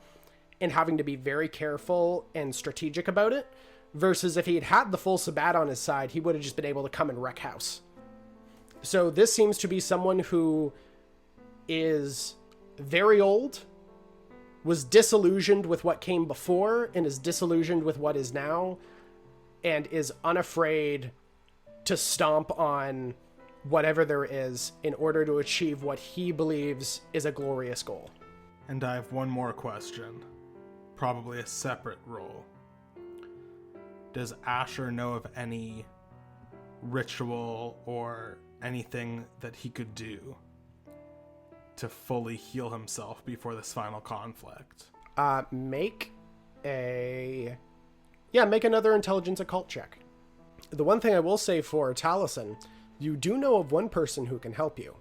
and having to be very careful and strategic about it. Versus if he had had the full Sabbat on his side, he would have just been able to come and wreck house. So this seems to be someone who is very old, was disillusioned with what came before, and is disillusioned with what is now, and is unafraid to stomp on whatever there is in order to achieve what he believes is a glorious goal. And I have one more question. Probably a separate role. Does Asher know of any ritual or anything that he could do to fully heal himself before this final conflict? Make another intelligence occult check. The one thing I will say for Talisen, you do know of one person who can help you.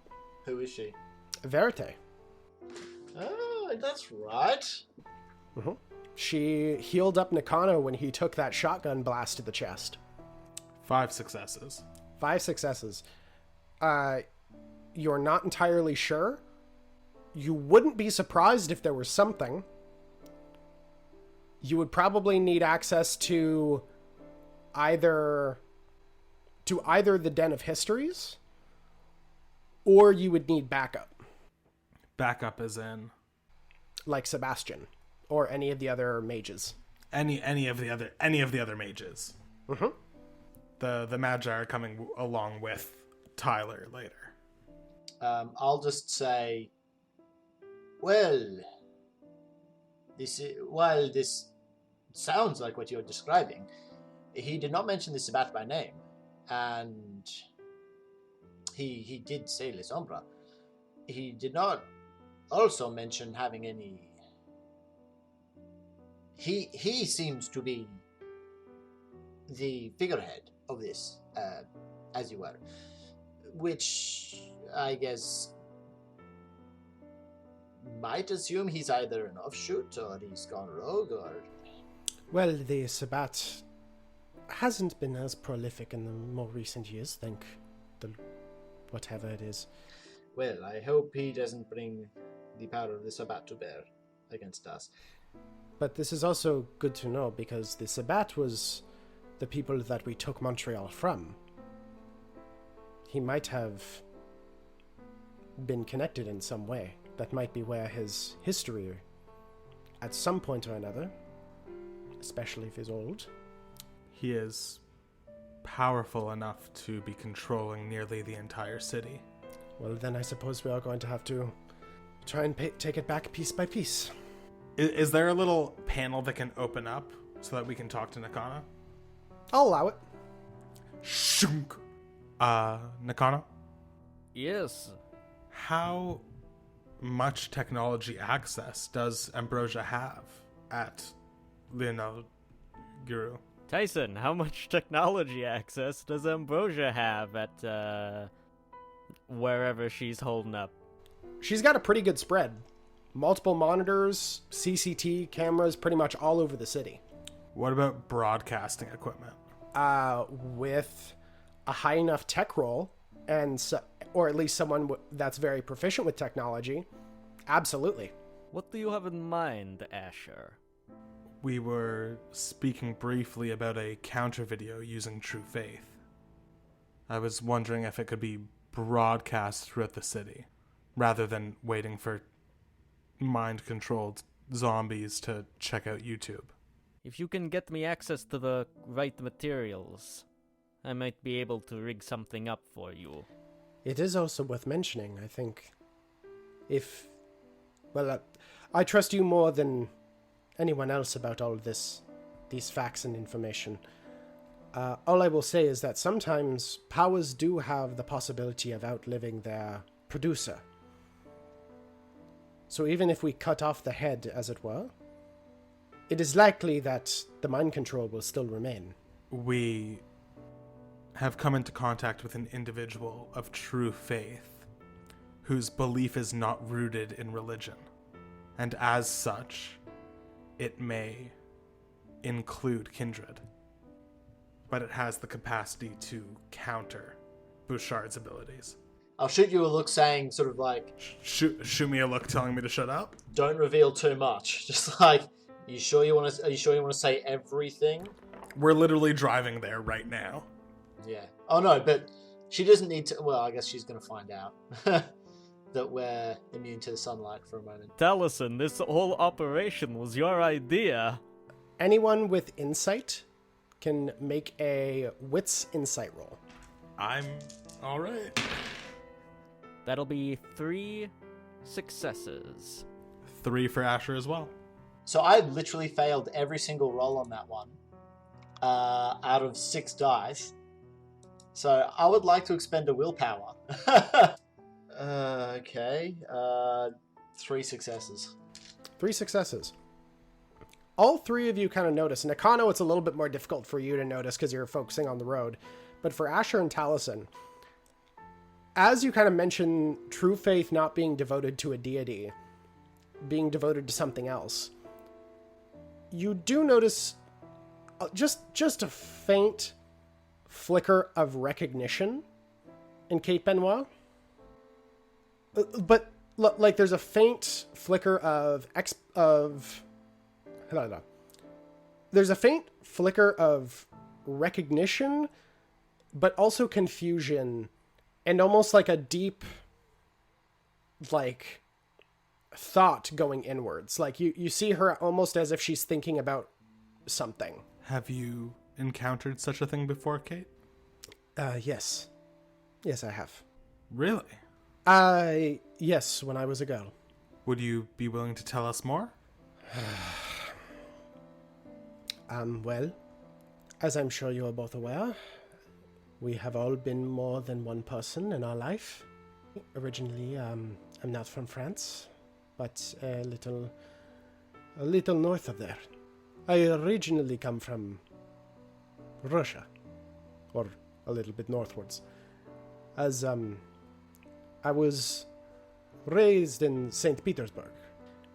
Who is she? Verite. Oh, that's right. Mm-hmm. She healed up Nakano when he took that shotgun blast to the chest. 5 successes. 5 successes. You're not entirely sure. You wouldn't be surprised if there was something. You would probably need access to either the Den of Histories, or you would need backup. Backup as in? Like Sebastian, or any of the other mages. Any of the other mages. Mm-hmm. The Magi are coming along with Tyler later. I'll just say, while this sounds like what you're describing, he did not mention the Sabbat by name, and he did say Le Sombra. He did not also mention having any. He seems to be the figurehead of this, as you were, which I guess might assume he's either an offshoot or he's gone rogue or... Well, the Sabbat hasn't been as prolific in the more recent years, thank the whatever it is. Well, I hope he doesn't bring the power of the Sabbat to bear against us. But this is also good to know because the Sabat was the people that we took Montreal from. He might have been connected in some way. That might be where his history, at some point or another, especially if he's old. He is powerful enough to be controlling nearly the entire city. Well, then I suppose we are going to have to try and take it back piece by piece. Is there a little panel that can open up so that we can talk to Nakano? I'll allow it. Shunk! Nakano? Yes. How much technology access does Ambrosia have at Leonel Guru? Tyson, how much technology access does Ambrosia have at, wherever she's holding up? She's got a pretty good spread. Multiple monitors, CCT cameras pretty much all over the city. What about broadcasting equipment? With a high enough tech roll, or at least someone that's very proficient with technology, absolutely. What do you have in mind, Asher? We were speaking briefly about a counter video using True Faith. I was wondering if it could be broadcast throughout the city, rather than waiting for mind-controlled zombies to check out YouTube. If you can get me access to the right materials, I might be able to rig something up for you. It is also worth mentioning, I think, I trust you more than anyone else about all of these facts and information. All I will say is that sometimes powers do have the possibility of outliving their producer. So even if we cut off the head, as it were, it is likely that the mind control will still remain. We have come into contact with an individual of true faith whose belief is not rooted in religion, and as such, it may include kindred, but it has the capacity to counter Bouchard's abilities. I'll shoot you a look saying sort of like... Shoot me a look telling me to shut up? Don't reveal too much. Just like, are you sure you want to say everything? We're literally driving there right now. Yeah. Oh no, but she doesn't need to... Well, I guess she's going to find out that we're immune to the sunlight for a moment. Talisen, this whole operation was your idea. Anyone with insight can make a wits insight roll. I'm alright. That'll be 3 successes. 3 for Asher as well. So I literally failed every single roll on that one out of 6 dice. So I would like to expend a willpower. Okay. 3 successes. 3 successes. All 3 of you kind of notice. Nakano, it's a little bit more difficult for you to notice because you're focusing on the road. But for Asher and Talisen, as you kind of mention true faith not being devoted to a deity, being devoted to something else, you do notice just a faint flicker of recognition in Kate Benoit. But like there's a faint flicker there's a faint flicker of recognition, but also confusion and almost like a deep like thought going inwards. Like you see her almost as if she's thinking about something. Have you encountered such a thing before, Kate? Yes. Yes, I have. Really? Yes, when I was a girl. Would you be willing to tell us more? Well, as I'm sure you are both aware, we have all been more than one person in our life. Originally, I'm not from France, but a little north of there. I originally come from Russia, or a little bit northwards, as I was raised in St. Petersburg.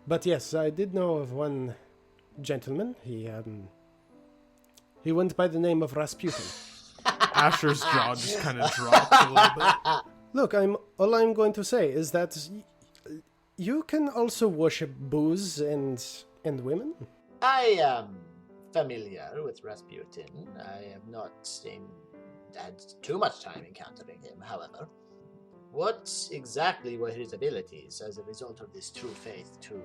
But yes, I did know of one gentleman. He went by the name of Rasputin. Asher's jaw just kind of dropped a little bit. Look, all I'm going to say is that you can also worship booze and women. I am familiar with Rasputin. I have not had too much time encountering him, however. What exactly were his abilities as a result of this true faith to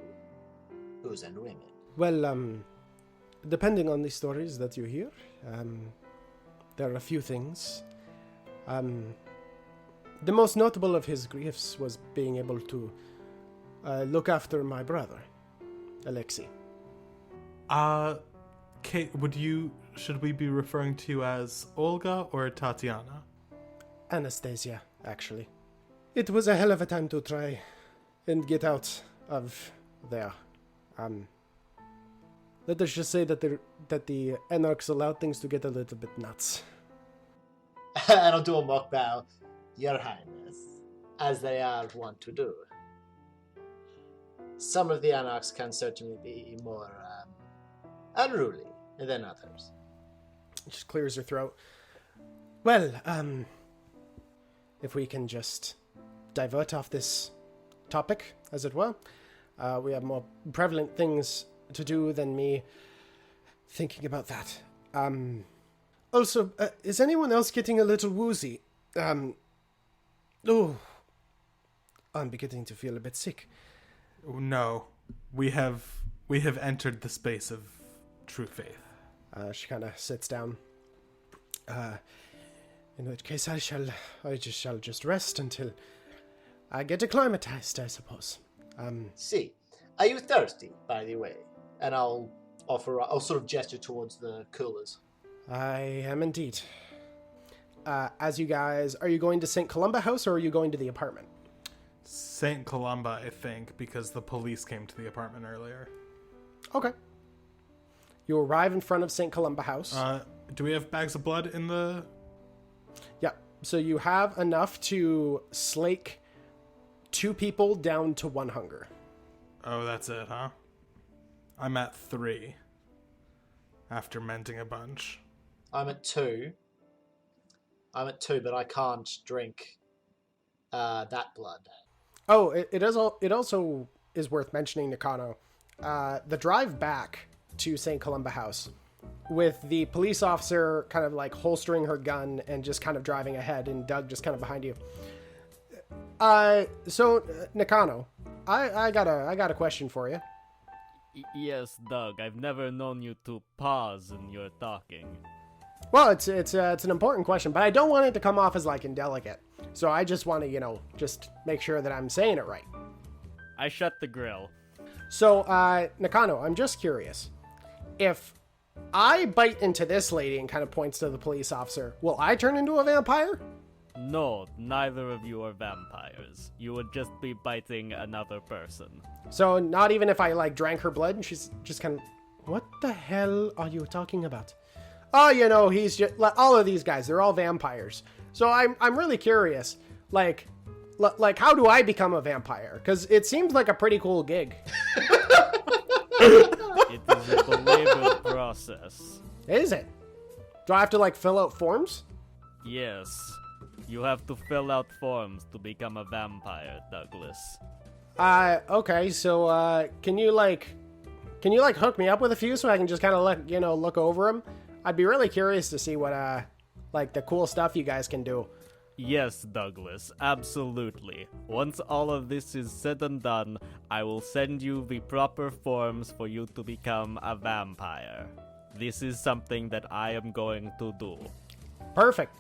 booze and women? Well, depending on the stories that you hear, there are a few things. The most notable of his griefs was being able to look after my brother, Alexei. Kate, should we be referring to you as Olga or Tatiana? Anastasia, actually. It was a hell of a time to try and get out of there. Let us just say that the Anarchs allowed things to get a little bit nuts. And I'll do a mock bow. Your Highness, as they are wont to do. Some of the Anarchs can certainly be more unruly than others. Just clears her throat. Well, if we can just divert off this topic, as it were. We have more prevalent things to do than me thinking about that. Also, is anyone else getting a little woozy? Oh, I'm beginning to feel a bit sick. No, we have entered the space of true faith. She kind of sits down. In which case, I shall just rest until I get acclimatized, I suppose. See, are you thirsty, by the way? And I'll sort of gesture towards the coolers. I am indeed. As you guys, are you going to St. Columba House or are you going to the apartment? St. Columba, I think, because the police came to the apartment earlier. Okay. You arrive in front of St. Columba House. Do we have bags of blood in the... Yeah, so you have enough to slake 2 people down to 1 hunger. Oh, that's it, huh? I'm at 3. After mending a bunch. I'm at 2, but I can't drink that blood. Oh, it also is worth mentioning, Nakano. The drive back to St. Columba House, with the police officer kind of like holstering her gun and just kind of driving ahead, and Doug just kind of behind you. So Nakano, I got a question for you. Yes, Doug. I've never known you to pause in your talking. Well, it's an important question, but I don't want it to come off as like indelicate. So I just want to, just make sure that I'm saying it right. I shut the grill. So, Nakano, I'm just curious. If I bite into this lady and kind of points to the police officer, will I turn into a vampire? No, neither of you are vampires. You would just be biting another person. So not even if I like drank her blood and she's just kind of, what the hell are you talking about? Oh, he's just all of these guys, they're all vampires. So I'm really curious, like how do I become a vampire? Because it seems like a pretty cool gig. It is a belabored process. Is it? Do I have to like fill out forms? Yes. You have to fill out forms to become a vampire, Douglas. Okay, so can you hook me up with a few so I can just kind of look over them? I'd be really curious to see what the cool stuff you guys can do. Yes, Douglas, absolutely. Once all of this is said and done, I will send you the proper forms for you to become a vampire. This is something that I am going to do. Perfect.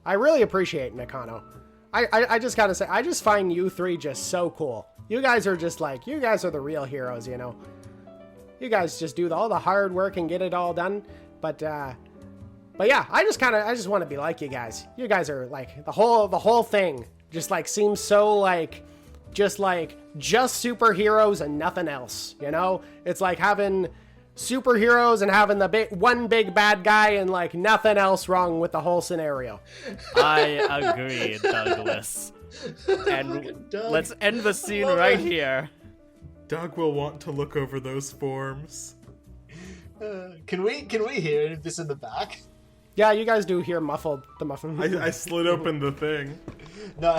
I really appreciate it, Nakano. I just gotta say, I just find you 3 just so cool. You guys are just you guys are the real heroes, You guys just do all the hard work and get it all done. But yeah, I just want to be like you guys. You guys are the whole thing just seems so just superheroes and nothing else, It's like having superheroes and having the one big bad guy and nothing else wrong with the whole scenario. I agree, Douglas. And let's end the scene right here. Doug will want to look over those forms. Can we hear this in the back? Yeah, you guys do hear the muffled. I slid open the thing. No,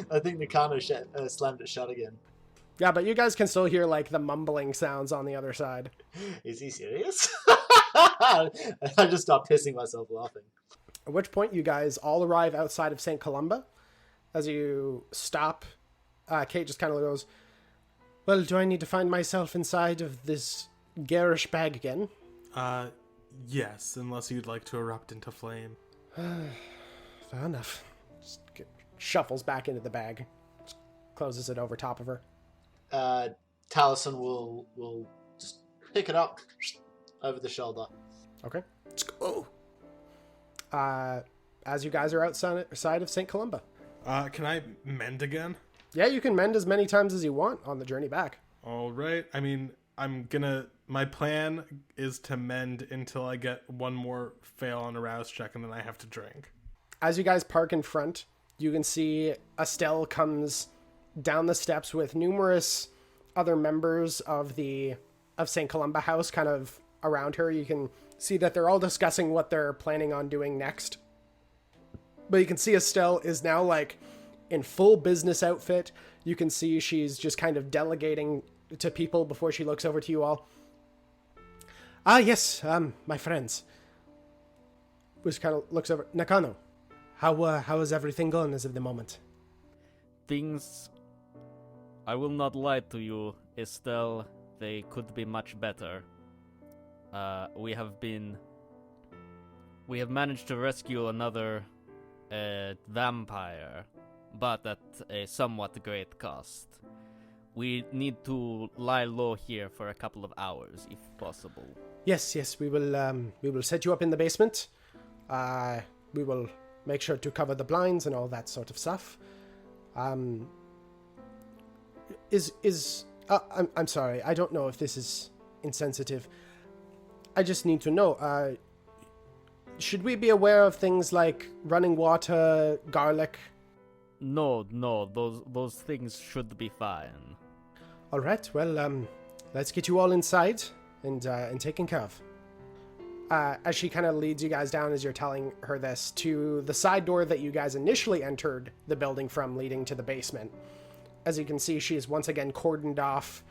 I think Nakano slammed it shut again. Yeah, but you guys can still hear, like, the mumbling sounds on the other side. Is he serious? I just stopped pissing myself laughing. At which point you guys all arrive outside of St. Columba. As you stop, Kate just kind of goes, well, do I need to find myself inside of this garish bag again? Yes, unless you'd like to erupt into flame. Fair enough. Just shuffles back into the bag. Just closes it over top of her. Talisen will just pick it up over the shoulder. Okay. Let's go. As you guys are outside of St. Columba. Can I mend again? Yeah, you can mend as many times as you want on the journey back. All right. I mean, my plan is to mend until I get one more fail on a rouse check, and then I have to drink. As you guys park in front, you can see Estelle comes down the steps with numerous other members of St. Columba House kind of around her. You can see that they're all discussing what they're planning on doing next. But you can see Estelle is now, like, in full business outfit. You can see she's just kind of delegating to people before she looks over to you all. Yes, my friends. Which kind of looks over. Nakano, how is everything going as of the moment? Things, I will not lie to you, Estelle, they could be much better. We have managed to rescue another vampire, but at a somewhat great cost. We need to lie low here for a couple of hours, if possible. Yes, we will set you up in the basement. We will make sure to cover the blinds and all that sort of stuff. I'm sorry, I don't know if this is insensitive. I just need to know, should we be aware of things like running water, garlic? No, those things should be fine. All right, well, let's get you all inside and taken care of. As she kind of leads you guys down as you're telling her this to the side door that you guys initially entered the building from, leading to the basement. As you can see, she is once again cordoned off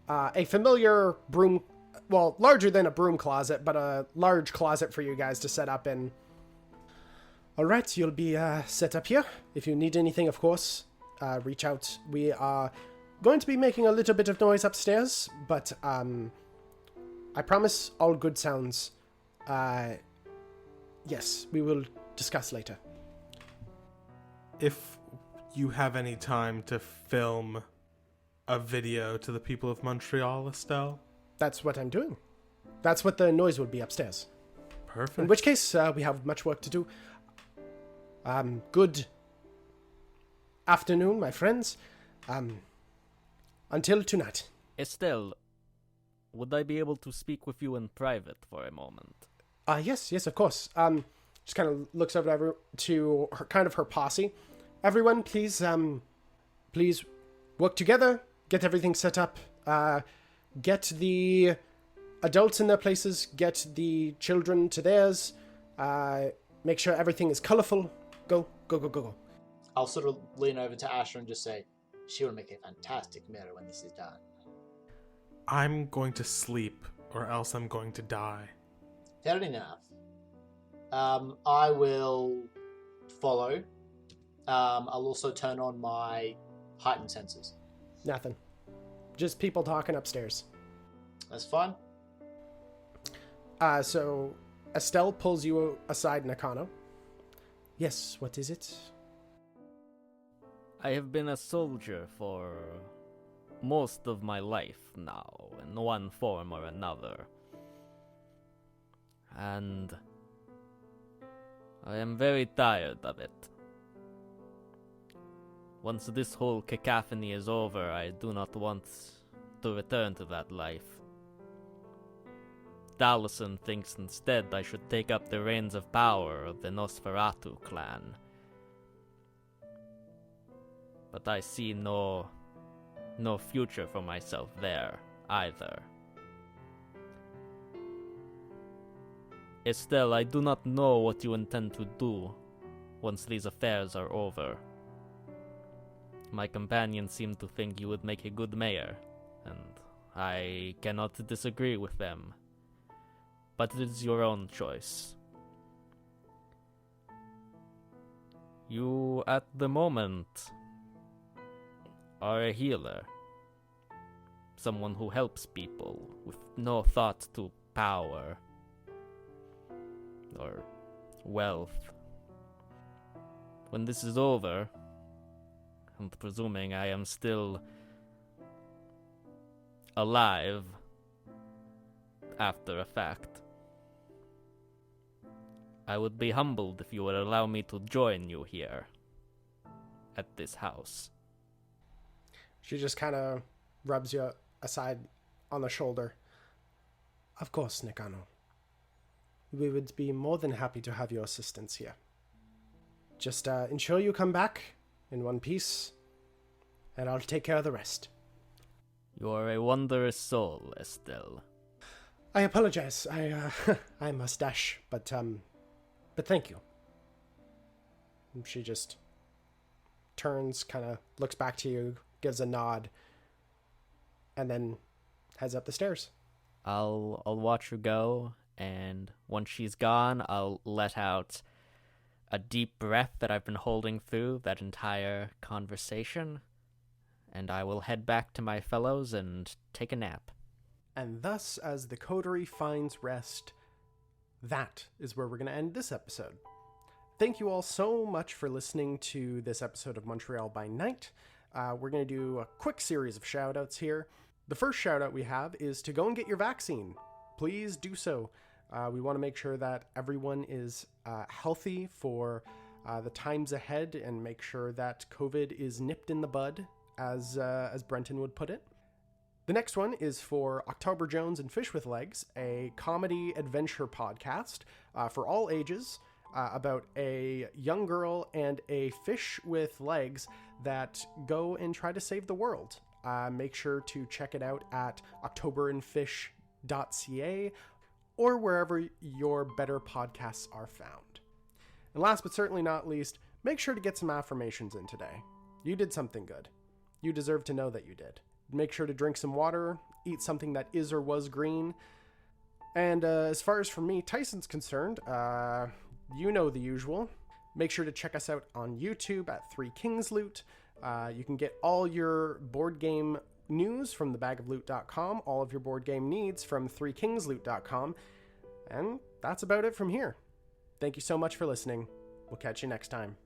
a familiar broom, well, larger than a broom closet, but a large closet for you guys to set up in. All right, you'll be set up here. If you need anything, of course, reach out. We are going to be making a little bit of noise upstairs, but I promise all good sounds. Yes, we will discuss later. If you have any time to film a video to the people of Montreal, Estelle? That's what I'm doing. That's what the noise would be upstairs. Perfect. In which case, we have much work to do. Good afternoon, my friends. Until tonight. Estelle, would I be able to speak with you in private for a moment? Yes, of course. Just kind of looks over to her, kind of her posse. Everyone, please work together. Get everything set up. Get the adults in their places. Get the children to theirs. Make sure everything is colorful. Go. I'll sort of lean over to Asher and just say, she will make a fantastic mirror when this is done. I'm going to sleep, or else I'm going to die. Fair enough. I will follow. I'll also turn on my heightened senses. Nothing. Just people talking upstairs. That's fine. So Estelle pulls you aside, Nakano. Yes, what is it? I have been a soldier for most of my life now, in one form or another. And I am very tired of it. Once this whole cacophony is over, I do not want to return to that life. Talisen thinks instead I should take up the reins of power of the Nosferatu clan. But I see no future for myself there, either. Estelle, I do not know what you intend to do once these affairs are over. My companions seem to think you would make a good mayor, and I cannot disagree with them. But it is your own choice. You, at the moment, are a healer. Someone who helps people with no thought to power or wealth. When this is over, and presuming I am still alive after a fact, I would be humbled if you would allow me to join you here at this house. She just kind of rubs you aside on the shoulder. Of course, Nakano. We would be more than happy to have your assistance here. Just ensure you come back in one piece, and I'll take care of the rest. You are a wondrous soul, Estelle. I apologize. I must dash, but thank you. And she just turns, kind of looks back to you, gives a nod, and then heads up the stairs. I'll watch her go, and once she's gone, I'll let out a deep breath that I've been holding through that entire conversation, and I will head back to my fellows and take a nap. And thus, as the coterie finds rest, that is where we're going to end this episode. Thank you all so much for listening to this episode of Montreal by Night. We're going to do a quick series of shout-outs here. The first shout-out we have is to go and get your vaccine. Please do so. We want to make sure that everyone is healthy for the times ahead and make sure that COVID is nipped in the bud, as Brenten would put it. The next one is for October Jones and Fish with Legs, a comedy adventure podcast for all ages about a young girl and a fish with legs that go and try to save the world. Make sure to check it out at octoberandfish.ca or wherever your better podcasts are found. And last but certainly not least, make sure to get some affirmations in today. You did something good. You deserve to know that you did. Make sure to drink some water, eat something that is or was green. And as far as for me, Tyson's concerned, you know the usual. Make sure to check us out on YouTube at 3 Kings Loot. You can get all your board game news from thebagofloot.com, all of your board game needs from 3kingsloot.com, and that's about it from here. Thank you so much for listening. We'll catch you next time.